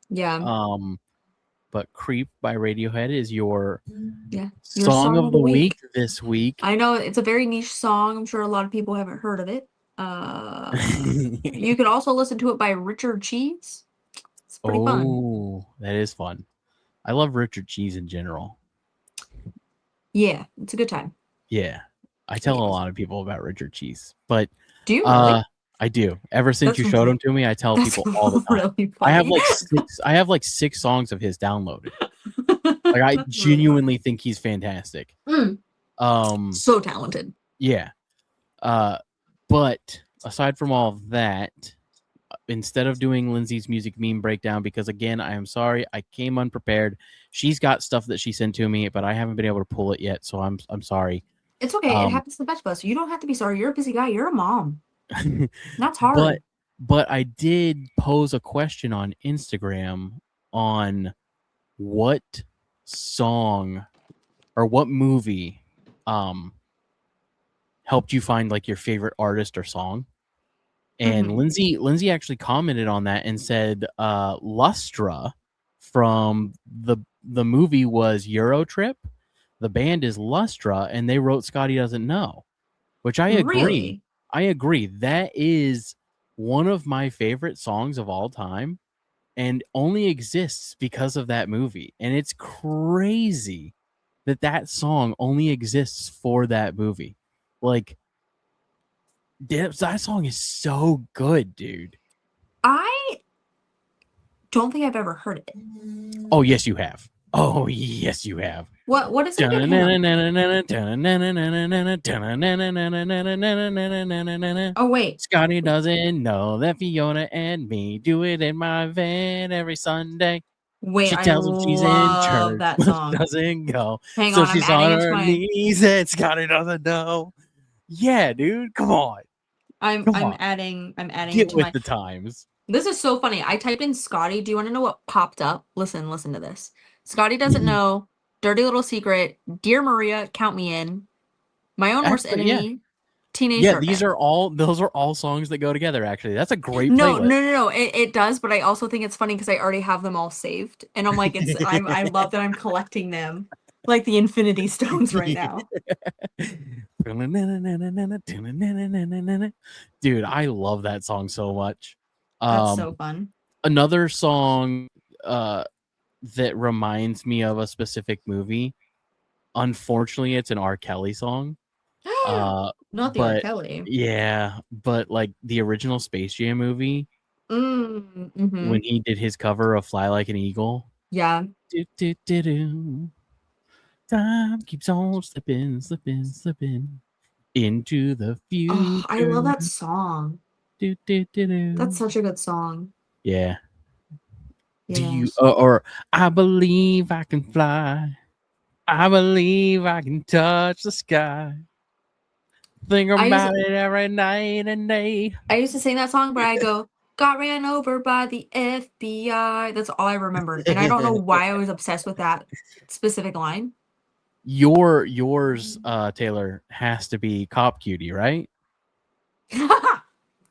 Yeah. But Creep by Radiohead is your Yeah. Your song of the week this week. I know it's a very niche song. I'm sure a lot of people haven't heard of it. You could also listen to it by Richard Cheese. It's pretty fun. Oh, that is fun. I love Richard Cheese in general. Yeah, it's a good time. Yeah. I tell a Yes. lot of people about Richard Cheese, but Do you really? I do. Ever since That's you showed him to me, I tell That's people all the time. really I have funny. like six songs of his downloaded. Like I That's really genuinely think he's fantastic. so talented. Yeah. But aside from all of that, instead of doing Lindsay's music meme breakdown, because again, I am sorry, I came unprepared. She's got stuff that she sent to me, but I haven't been able to pull it yet, so I'm sorry. It's okay. It happens to the best of us. You don't have to be sorry. You're a busy guy. You're a mom. That's hard. But I did pose a question on Instagram on what song or what movie helped you find like your favorite artist or song. And Lindsay actually commented on that and said Lustra from the movie was Eurotrip. The band is Lustra, and they wrote Scotty Doesn't Know, which I agree. Really? I agree. That is one of my favorite songs of all time and only exists because of that movie. And it's crazy that that song only exists for that movie. Like, that song is so good, dude. I don't think I've ever heard it. Oh, yes, you have. Oh, yes, you have. What is it again? Oh, wait. Scotty doesn't know that Fiona and me do it in my van every Sunday. Wait, She I tells him she's in love church, that but song. doesn't go. Hang So on, I'm she's on adding it to her my. knees and Scotty doesn't know. Yeah, dude, come on. I'm adding it Get to with my. the times. This is so funny. I typed in Scotty. Do you want to know what popped up? Listen to this. Scotty Doesn't Know, Dirty Little Secret, Dear Maria, Count Me In, My Own Worst Actually, yeah. Enemy, Teenage Yeah, Dirtbag. those are all songs that go together, actually. That's a great No, playlist. no. It does, but I also think it's funny because I already have them all saved, and I'm like, I love that I'm collecting them like the Infinity Stones right now. Dude, I love that song so much. That's so fun. Another song that reminds me of a specific movie. Unfortunately, it's an R. Kelly song. Not the R. Kelly. Yeah, but like the original Space Jam movie, when he did his cover of Fly Like an Eagle. Yeah. Time keeps on slipping into the future. Oh, I love that song. That's such a good song. Yeah. Yeah. Do you or I believe I can fly. I believe I can touch the sky. Think about it every night and day. I used to sing that song, but I go, got ran over by the FBI. That's all I remembered. And I don't know why I was obsessed with that specific line. Yours, Taylor, has to be Cop Cutie, right?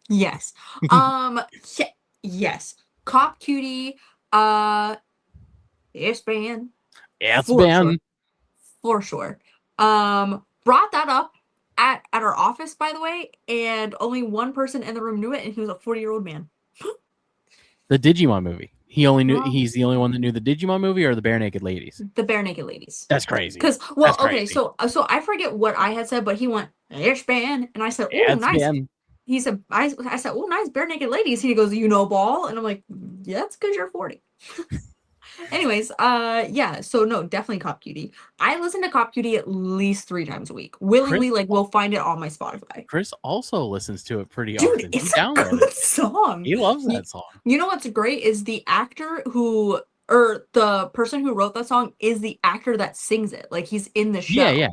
Yes. Yes. Cop Cutie, it's been. It's been. For sure. Brought that up at our office, by the way, and only one person in the room knew it, and he was a 40-year-old man. The Digimon movie. He only knew. He's the only one that knew the Digimon movie or the Bare Naked Ladies. The Bare Naked Ladies. That's crazy. Because okay, so I forget what I had said, but he went it's been, and I said, "Oh, nice." he said, I said, oh, nice bare naked ladies. He goes, you know ball, and I'm like, yeah, that's because you're 40. Anyways, yeah, so no, definitely Cop Cutie. I listen to Cop Cutie at least 3 times a week. Chris Willingly, like we'll find it on my Spotify. Chris also listens to it pretty Dude, often. He it's a downloaded good it. song. He loves You, that song. you know what's great is the actor who, or the person who wrote that song is the actor that sings it. Like he's in the show. Yeah.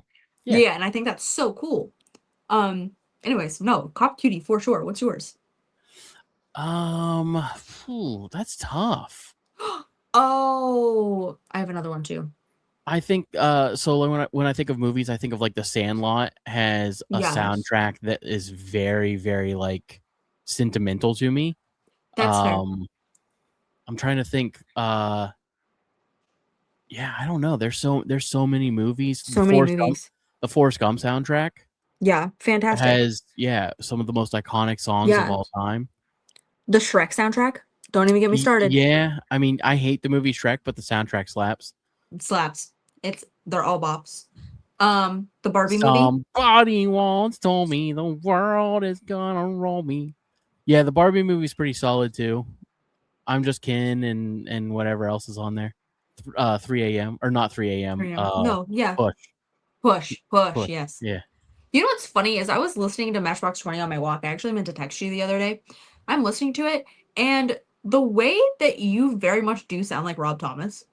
Yeah, and I think that's so cool. Anyways, no, Cop Cutie for sure. What's yours? That's tough. Oh, I have another one too. I think so when I think of movies, I think of like The Sandlot has a Yes, soundtrack that is very, very like sentimental to me. that's fair. I'm trying to think. Yeah, I don't know. There's so many movies. So many movies. The Forrest Gump soundtrack Yeah, fantastic. has some of the most iconic songs of Yeah, all time. the Shrek soundtrack. Don't even get me started. Yeah, I mean, I hate the movie Shrek, but the soundtrack slaps. It slaps. They're all bops. The Barbie movie. Somebody once told me the world is gonna roll me. Yeah, the Barbie movie's pretty solid too. I'm Just Kin and whatever else is on there. 3 a.m. or not 3 a.m. No, yeah. Push. Push, yes. Yeah. You know what's funny is I was listening to Matchbox 20 on my walk. I actually meant to text you the other day. I'm listening to it, and the way that you very much do sound like Rob Thomas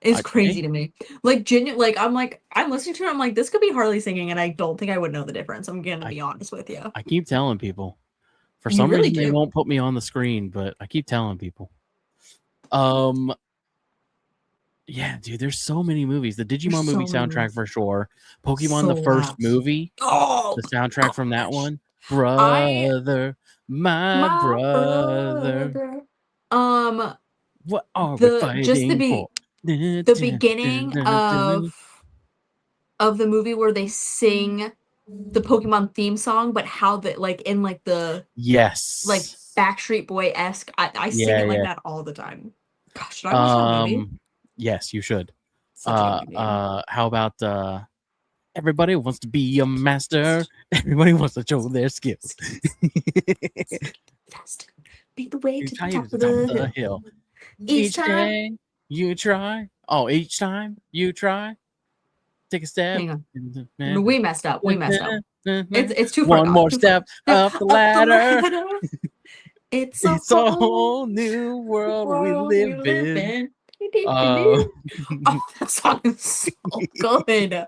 is crazy to me. Like I'm listening to it, I'm like, this could be Harley singing, and I don't think I would know the difference. I'm gonna be honest with you. I keep telling people. For You some really reason they do. won't put me on the screen, but I keep telling people. Yeah, dude, there's so many movies. The Digimon movie soundtrack for sure. Pokemon the first movie. Oh, The soundtrack from that gosh. one. Brother, my brother. brother. What are we fighting for? The beginning of the movie where they sing the Pokemon theme song, but how the like in like the yes, like Backstreet Boy-esque. I sing it like that all the time. Gosh, should I watch that movie? Yes, you should. Such a good movie. How about everybody wants to be a master? Everybody wants to show their skills. Fast. Beat the way to the top of the hill. Each time day you try. Oh, each time you try. Take a step. Hang on. We messed up. It's too far. One more step up the ladder. It's a whole new world we live in. Oh, that song is so good.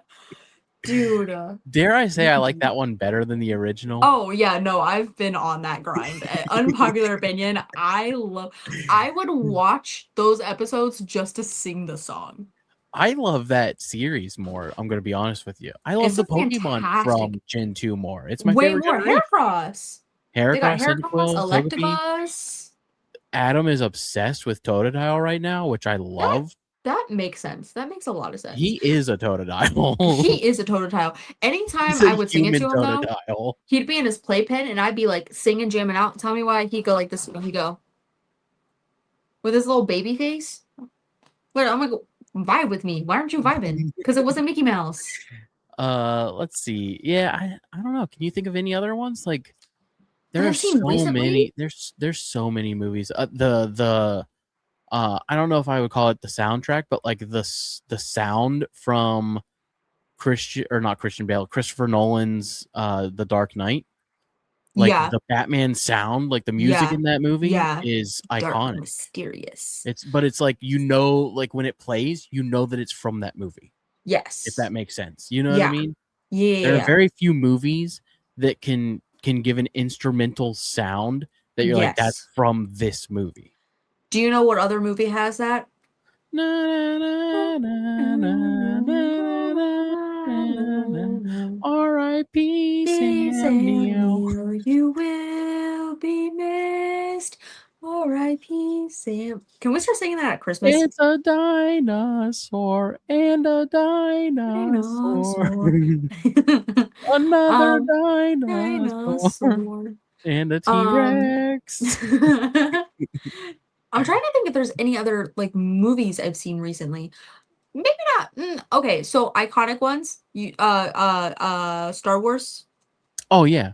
Dude. Dare I say I like that one better than the original? Oh, yeah. No, I've been on that grind. Unpopular opinion. I would watch those episodes just to sing the song. I love that series more. I'm going to be honest with you. I love the Pokemon from Gen 2 more. It's my favorite more. generation. Heracross. Heracross, Electabuzz. Adam is obsessed with Totodile right now, which I love. That makes sense. That makes a lot of sense. He is a Totodile. He is a Totodile. Anytime I would sing it to him, though, he'd be in his playpen, and I'd be like singing, jamming out. Tell me why he'd go like this. He'd go with his little baby face. Wait, I'm like, vibe with me. Why aren't you vibing? Because it wasn't Mickey Mouse. Let's see. Yeah, I don't know. Can you think of any other ones? Like, there are so many. There's so many movies. I don't know if I would call it the soundtrack, but like the sound from Christopher Nolan's The Dark Knight. Like the Batman sound, like the music in that movie is iconic. Mysterious. It's like, like when it plays, that it's from that movie. Yes. If that makes sense. You know what I mean? Yeah. There are very few movies that can give an instrumental sound that you're like, that's from this movie. Do you know what other movie has that? R.I.P. Samuel. You will be missed. R.I.P. Sam. Can we start singing that at Christmas? It's a dinosaur and a dinosaur. Another dinosaur and a T-Rex. I'm trying to think if there's any other like movies I've seen recently. Maybe not. Okay, so iconic ones. Star Wars. Oh yeah.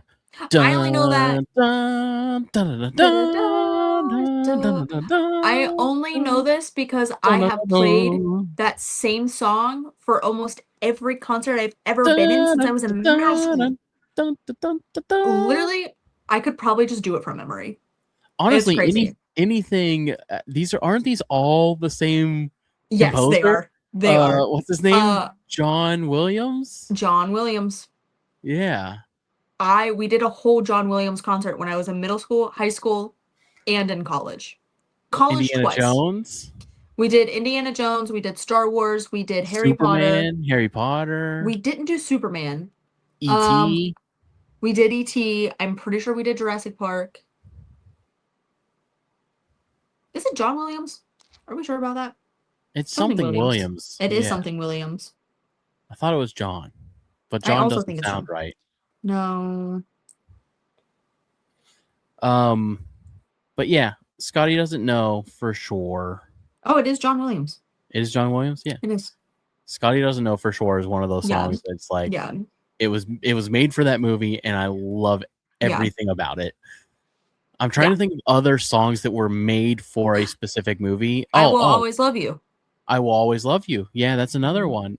I only know that. Dun, dun, dun, dun, dun, dun, dun, I only know this because I dun, dun, have played dun, that same song for almost every concert I've ever been in dun, since I dun, was in middle dun, school. dun, dun, dun, dun, dun. Literally, I could probably just do it from memory. It's Honestly, crazy. anything. Aren't these all the same Yes, they composer? are. They are. What's his name? John Williams. John Williams. Yeah. We did a whole John Williams concert when I was in middle school, high school, and in college. College Indiana twice. Jones. We did Indiana Jones, we did Star Wars, we did Harry Potter. Superman. Harry Potter. We didn't do Superman. E.T. We did E.T. I'm pretty sure we did Jurassic Park. Is it John Williams? Are we sure about that? It's something Williams. It is Yeah. something Williams. I thought it was John, but I John also doesn't think it's sound John. right. No. But yeah, Scotty doesn't know for sure. Oh, it is John Williams. It is John Williams? Yeah. It is. Scotty doesn't know for sure is one of those Yeah. songs that's like Yeah. it was made for that movie and I love everything about it. I'm trying to think of other songs that were made for a specific movie. I Will Always Love You. I Will Always Love You. Yeah, that's another one.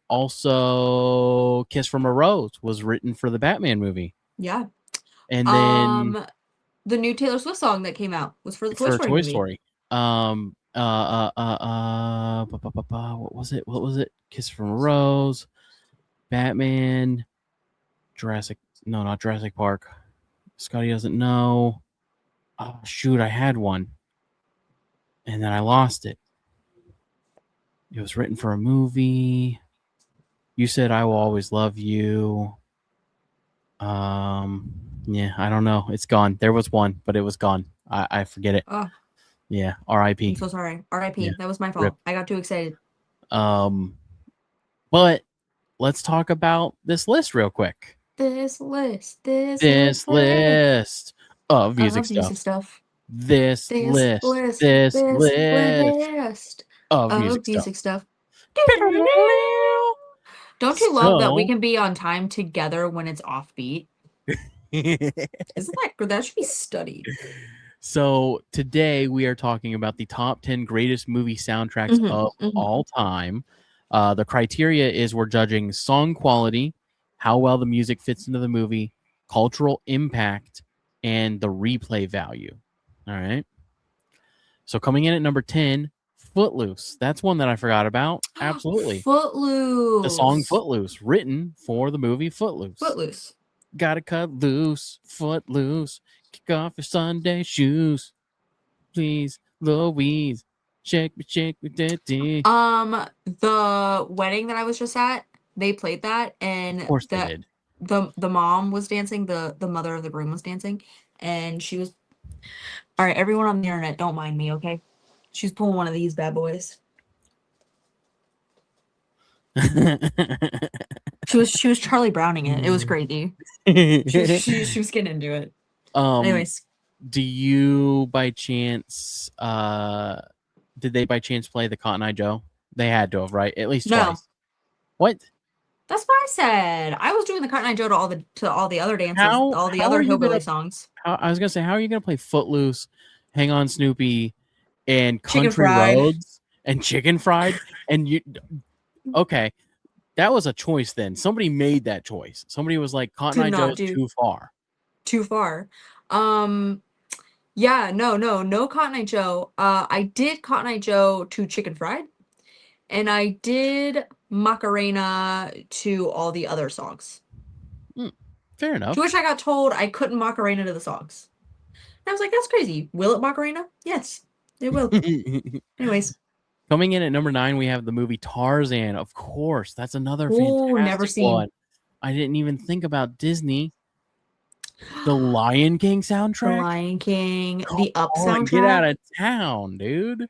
Also Kiss from a Rose was written for the Batman movie. Yeah. And then the new Taylor Swift song that came out was for the Toy Story movie. Story. What was it? What was it? Kiss from a Rose, Batman, not Jurassic Park. Scotty doesn't know. Oh, shoot, I had one. And then I lost it. It was written for a movie. You said I Will Always Love You. Yeah, I don't know. It's gone. There was one, but it was gone. I forget it. Yeah, R.I.P. I'm so sorry. R.I.P. Yeah. That was my fault. Rip. I got too excited. But let's talk about this list real quick. This list of music stuff. This list of music stuff. Don't you love that we can be on time together when it's offbeat? Isn't that should be studied? So today we are talking about the top 10 greatest movie soundtracks of all time. The criteria is we're judging song quality, how well the music fits into the movie, cultural impact, and the replay value. All right. So coming in at number 10, Footloose. That's one that I forgot about. Absolutely. Footloose. The song Footloose, written for the movie Footloose. Footloose. Gotta cut loose, foot loose. Kick off your Sunday shoes. Please, Louise. Shake me, daddy. The wedding that I was just at, they played that, and of course they did. The mom was dancing, the mother of the groom was dancing, and she was all right, everyone on the internet, don't mind me, okay? She's pulling one of these bad boys. She was Charlie Browning it. It was crazy. She was getting into it. Anyways, do you by chance did they by chance play the Cotton Eye Joe? They had to have, right? At least twice. What? That's what I said. I was doing the Cotton Eye Joe to all the other dances, all the other hillbilly songs. I was gonna say, how are you gonna play Footloose, Hang On Snoopy, and Country Roads and Chicken Fried? And you okay. That was a choice then. Somebody made that choice. Somebody was like, Cotton Eye Joe is too far. Too far. Yeah, no Cotton Eye Joe. I did Cotton Eye Joe to Chicken Fried. And I did Macarena to all the other songs. Fair enough. To which I got told I couldn't Macarena to the songs. And I was like, that's crazy. Will it Macarena? Yes, it will. Anyways. Coming in at number 9, we have the movie Tarzan. Of course, that's another fantastic never seen one. I didn't even think about Disney. The Lion King soundtrack. The Lion King. The Up soundtrack. Get out of town, dude.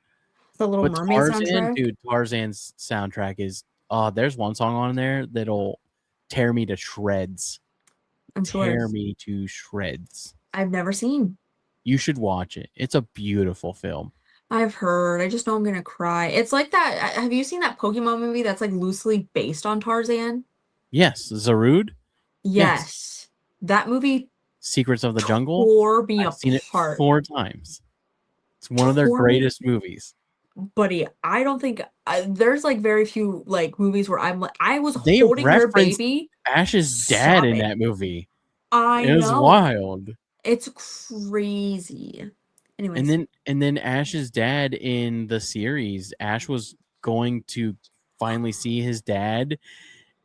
The Little Mermaid soundtrack. Dude, Tarzan's soundtrack is there's one song on there that'll tear me to shreds. Tear me to shreds. I've never seen. You should watch it. It's a beautiful film. I've heard. I just know I'm gonna cry. It's like that. Have you seen that Pokemon movie that's like loosely based on Tarzan? Yes, Zarude. Yes. That movie Secrets of the Jungle. tore me I've seen it apart. 4 times. It's one of their Tore me- greatest movies. Buddy, I don't think there's like very few like movies where I'm like I was They holding their referenced baby. Ash's dad in sobbing. that movie. I It was know. wild. It's crazy. Anyways. And then Ash's dad in the series, Ash was going to finally see his dad,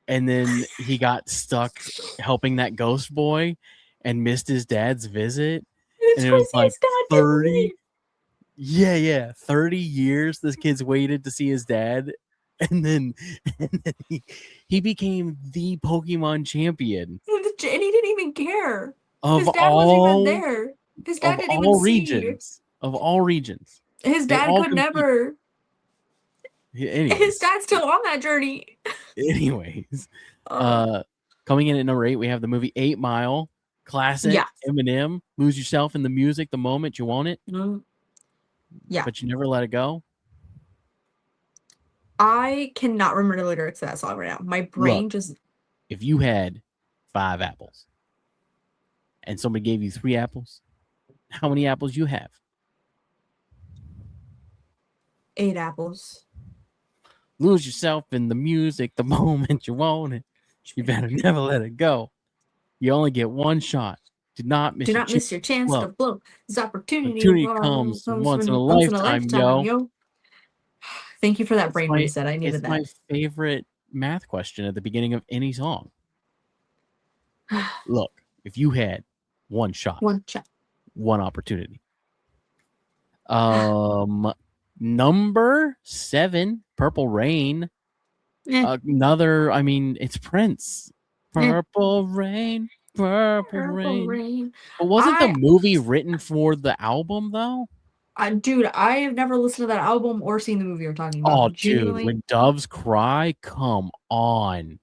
and then he got stuck helping that ghost boy and missed his dad's visit. It's And it was crazy like his dad didn't 30 leave. yeah, 30 years this kid's waited to see his dad. And then he became the Pokemon champion And he didn't even care. of His dad wasn't even all there. His dad of didn't even all see. regions. Of all regions. His They dad all could compete. never. Anyways, His dad's still on that journey. anyways, Oh. coming in at number 8, we have the movie 8 Mile, classic. Yeah. Eminem, lose yourself in the music the moment you want it. Yeah. But you never let it go. I cannot remember the lyrics of that song right now. My brain just. If you had 5 apples and somebody gave you 3 apples, how many apples you have? 8 apples. Lose yourself in the music the moment you want it. You better never let it go. You only get one shot. Do not miss your chance blow. to blow. This opportunity comes once in a lifetime, yo. Thank you for that brain reset. I needed It's that. my favorite math question at the beginning of any song. Look, if you had one shot, one opportunity. Number 7, Purple Rain. Another, I mean, it's Prince. Purple Rain, Purple Rain. But wasn't the movie written for the album though? Dude, I have never listened to that album or seen the movie you're talking about. Oh, dude, When Doves Cry, come on.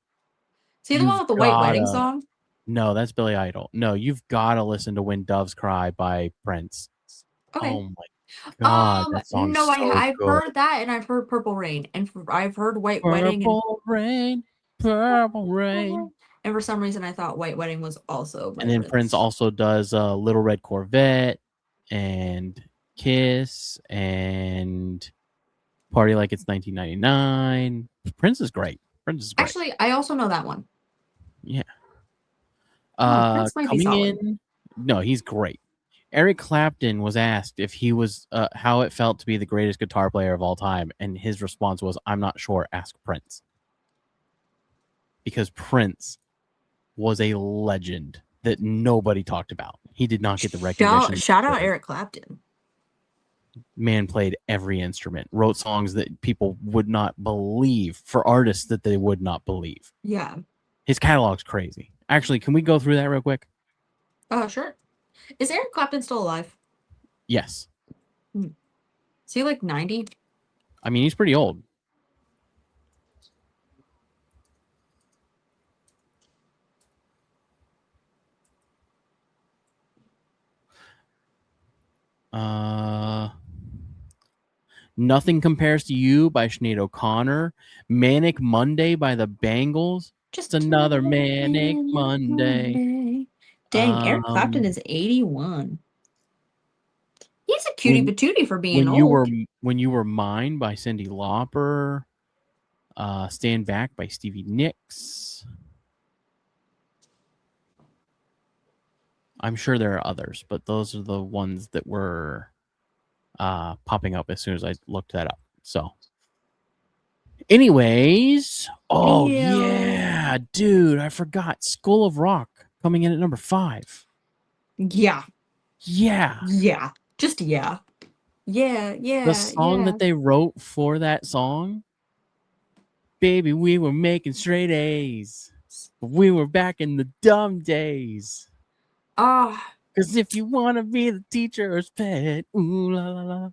See the one with the White Wedding song? No, that's Billy Idol. No, you've got to listen to When Doves Cry by Prince. Okay. Oh my God, that song's no, so I've good. heard that, and I've heard Purple Rain, and I've heard White Wedding. Purple Rain, Purple Rain. And for some reason, I thought White Wedding was also by And then Prince also does Little Red Corvette and Kiss and Party Like It's 1999. Prince is great. Actually, I also know that one. Yeah. Prince might be Coming solid. in, no, he's great. Eric Clapton was asked if he was how it felt to be the greatest guitar player of all time, and his response was, "I'm not sure. Ask Prince." Because Prince was a legend that nobody talked about. He did not get the recognition. Shout out Eric Clapton. Man played every instrument, wrote songs that people would not believe, for artists that they would not believe. Yeah. His catalog's crazy. Actually, can we go through that real quick? Sure. Is Eric Clapton still alive? Yes. Is he like 90? I mean, he's pretty old. Nothing Compares to You by Sinead O'Connor. Manic Monday by the Bangles. Just another Manic Monday. Dang, Eric Clapton is 81. He's a cutie patootie for being old. When You Were Mine by Cyndi Lauper. Stand Back by Stevie Nicks. I'm sure there are others, but those are the ones that were popping up as soon as I looked that up. So anyways, yeah, dude, I forgot. School of Rock coming in at number 5. Yeah. Just yeah. The song that they wrote for that song, baby, we were making straight A's. We were back in the dumb days. Because if you want to be the teacher's pet, ooh la la la,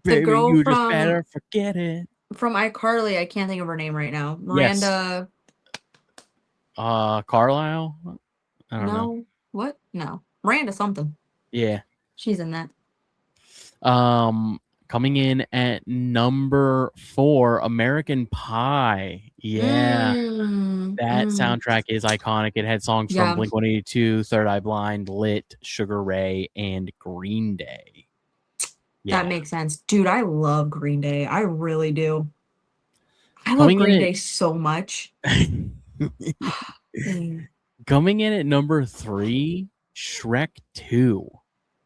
baby, you just better forget it. From iCarly, I can't think of her name right now. Miranda. Yes. Carlisle? I don't know. What? No. Miranda something. Yeah. She's in that. Coming in at number 4, American Pie. Yeah, that soundtrack is iconic. It had songs from Yeah, Blink-182, Third Eye Blind, Lit, Sugar Ray, and Green Day. that Yeah. makes sense. Dude, I love Green Day. I really do. I love Coming Green in Day so much. at Mm. coming in at number 3, Shrek 2.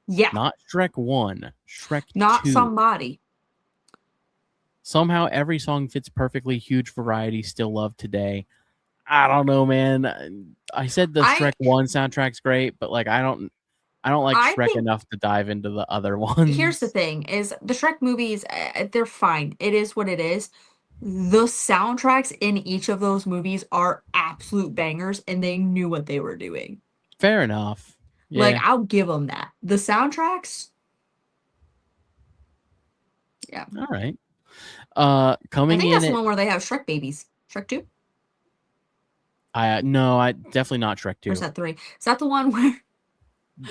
Yeah, Not Shrek 1, Shrek not 2. somebody. Somehow every song fits perfectly. Huge variety, still loved today. I don't know, man. I said the I Shrek 1 soundtrack's great, but like I don't like I Shrek think enough to dive into the other here's the ones. thing is the Shrek movies, they're fine. It is what it is. The soundtracks in each of those movies are absolute bangers and they knew what they were doing. Fair enough. Like Yeah. I'll give them that. The soundtracks, yeah. All right. I Coming think in that's the at one where they have Shrek babies. Shrek 2? I definitely not Shrek Or is 2. that 3? Is that the one where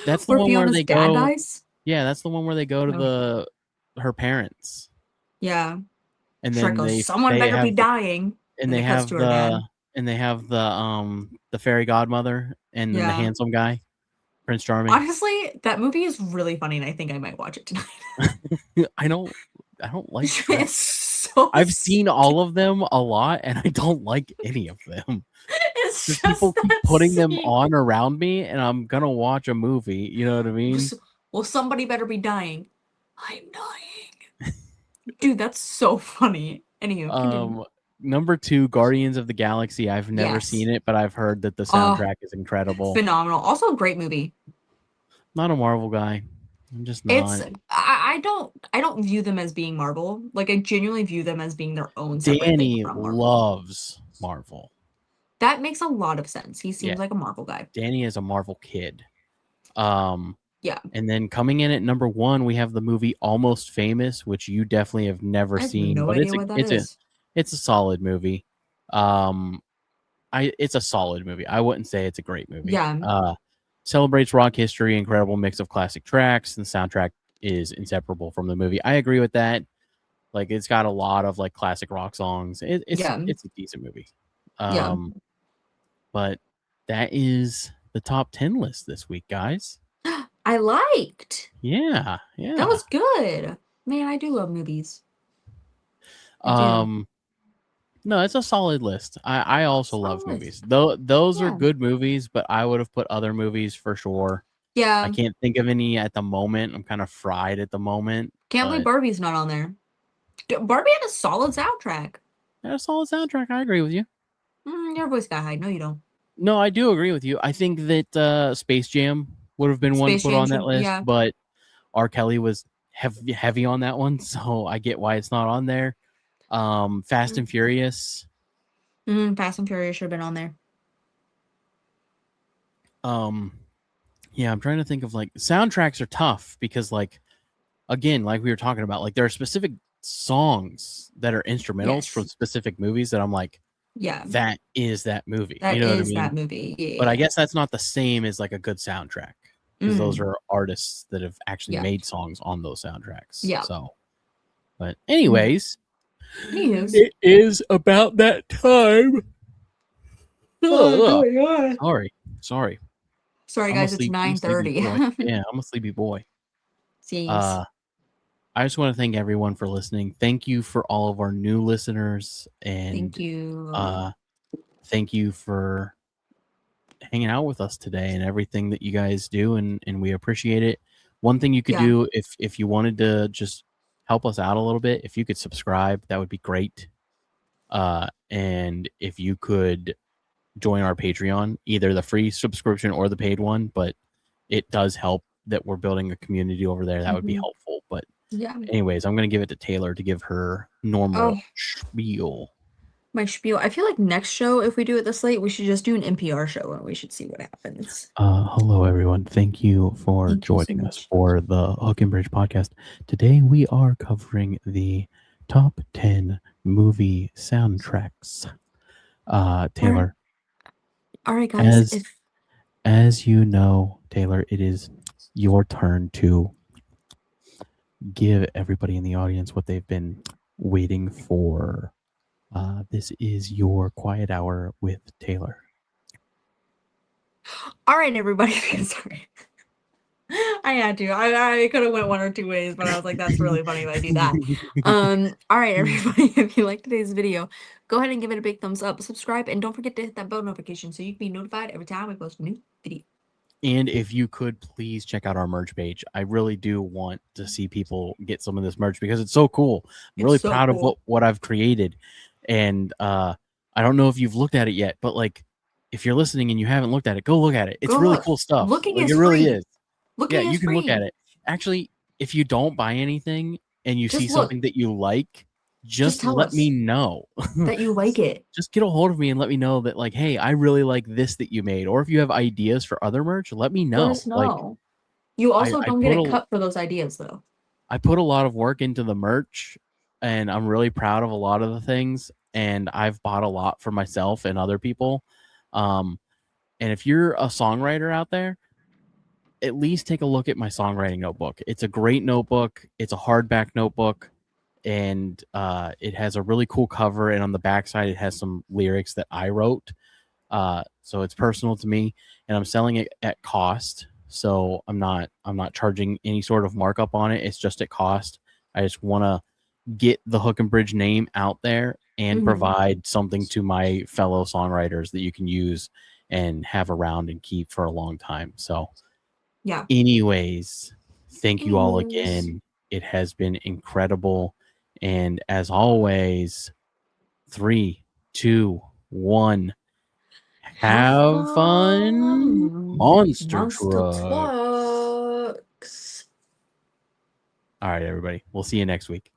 That's the where one where Fiona's they dad go. dies? Yeah, that's the one where they go to No. her parents, Yeah. and Shrek then goes, someone they better be have the dying. and And they it cuts have to her dad. the fairy godmother and then the Yeah. handsome guy, Prince Charming. Honestly, that movie is really funny and I think I might watch it tonight. I don't like Shrek. It's so I've seen all stupid. of them a lot, and I don't like any of them. It's Because just people keep that putting them scene. on around me, and I'm gonna watch a movie. You know what I mean? Well, somebody better be dying. I'm dying. Dude, that's so funny. Anywho, continue. Number 2, Guardians of the Galaxy. I've never Yes. seen it, but I've heard that the Oh, soundtrack is incredible. phenomenal. Also a great movie. Not a Marvel guy. I'm just It's not. I don't view them as being Marvel. Like I genuinely view them as being their own separate thing Danny from Marvel. loves Marvel. That makes a lot of sense. He Yeah, seems like a Marvel guy. Danny is a Marvel kid. Um, Yeah. and then coming in at number 1, we have the movie Almost Famous, which you definitely have never I have seen, no but idea what that is. it's a solid movie. It's a solid movie. I wouldn't say it's a great movie. Yeah. Celebrates rock history, incredible mix of classic tracks, and the soundtrack is inseparable from the movie. I agree with that. Like it's got a lot of like classic rock songs. Yeah. It's a decent movie. Yeah. But that is the top 10 list this week, guys. I liked. Yeah, That yeah. was good. Man, I do love movies. I do. No, it's a solid list. I also love Solid movies. list. Though those are Yeah. good movies, but I would have put other movies for sure. I Yeah. can't think of any at the moment. I'm kind of fried at the moment. Can't believe But Barbie's not on there. Barbie had a solid soundtrack. a solid soundtrack. I agree with you. Your voice got high. No, you don't. No, I do agree with you. I think that Space Jam would have been one to Space put Jam on that should, list, yeah. but R. Kelly was heavy on that one, so I get why it's not on there. Fast and Furious. Fast and Furious should have been on there. Yeah, I'm trying to think of like soundtracks are tough because like again, like we were talking about, like there are specific songs that are instrumentals from Yes. specific movies that I'm like, Yeah. that is that movie. That You know what I is mean? that movie. Yeah. But I guess that's not the same as like a good soundtrack because those are artists that have actually Yeah. made songs on those soundtracks. Yeah. So, but anyways, Anywho's. it is about that time. Oh, Ugh. yeah. Sorry. Sorry, I'm a guys. It's I'm a sleepy 9:30. boy. Yeah, I'm a sleepy boy. Jeez. I just want to thank everyone for listening. Thank you for all of our new listeners, and Thank you. thank you for hanging out with us today and everything that you guys do, and we appreciate it. One thing you could Yeah. do if you wanted to just help us out a little bit, if you could subscribe, that would be great. And if you could join our Patreon, either the free subscription or the paid one, but it does help that we're building a community over there. That would be helpful. But Yeah. anyways, I'm going to give it to Taylor to give her normal Oh. spiel. My spiel. I feel like next show, if we do it this late, we should just do an NPR show and we should see what happens. Hello, everyone. Thank you for Thank you so joining us much. for the Hook and Bridge podcast. Today, we are covering the top 10 movie soundtracks. Taylor, All right, guys. as you know, Taylor, it is your turn to give everybody in the audience what they've been waiting for. This is your quiet hour with Taylor. All right, everybody. Sorry. I had to. I could have went one or two ways, but I was like, that's really funny if I do that. All right, everybody. If you liked today's video, go ahead and give it a big thumbs up, subscribe, and don't forget to hit that bell notification so you can be notified every time we post a new video. And if you could please check out our merch page. I really do want to see people get some of this merch because it's so cool. I'm really so proud cool. of what I've created. And I don't know if you've looked at it yet, but like if you're listening and you haven't looked at it, go look at it. It's Go really look. cool stuff. Looking Like is it really free. is. Looking Yeah, is you can look free. at it. Actually, if you don't buy anything and you Just see look. something that you like, just tell let us me know. that you like it. Just get a hold of me and let me know that, like, hey, I really like this that you made. Or if you have ideas for other merch, let me know. Let us know. Like, You also I don't put get a a cut for those ideas, though. I put a lot of work into the merch, and I'm really proud of a lot of the things. And I've bought a lot for myself and other people. And if you're a songwriter out there, at least take a look at my songwriting notebook. It's a great notebook. It's a hardback notebook, and it has a really cool cover. And on the backside, it has some lyrics that I wrote. So it's personal to me, and I'm selling it at cost. So I'm not charging any sort of markup on it. It's just at cost. I just want to get the Hook and Bridge name out there and provide something to my fellow songwriters that you can use and have around and keep for a long time. So yeah. Anyways, thank you all again. It has been incredible. And as always, 3, 2, 1. Have fun, monster trucks. All All right, everybody. We'll see you next week.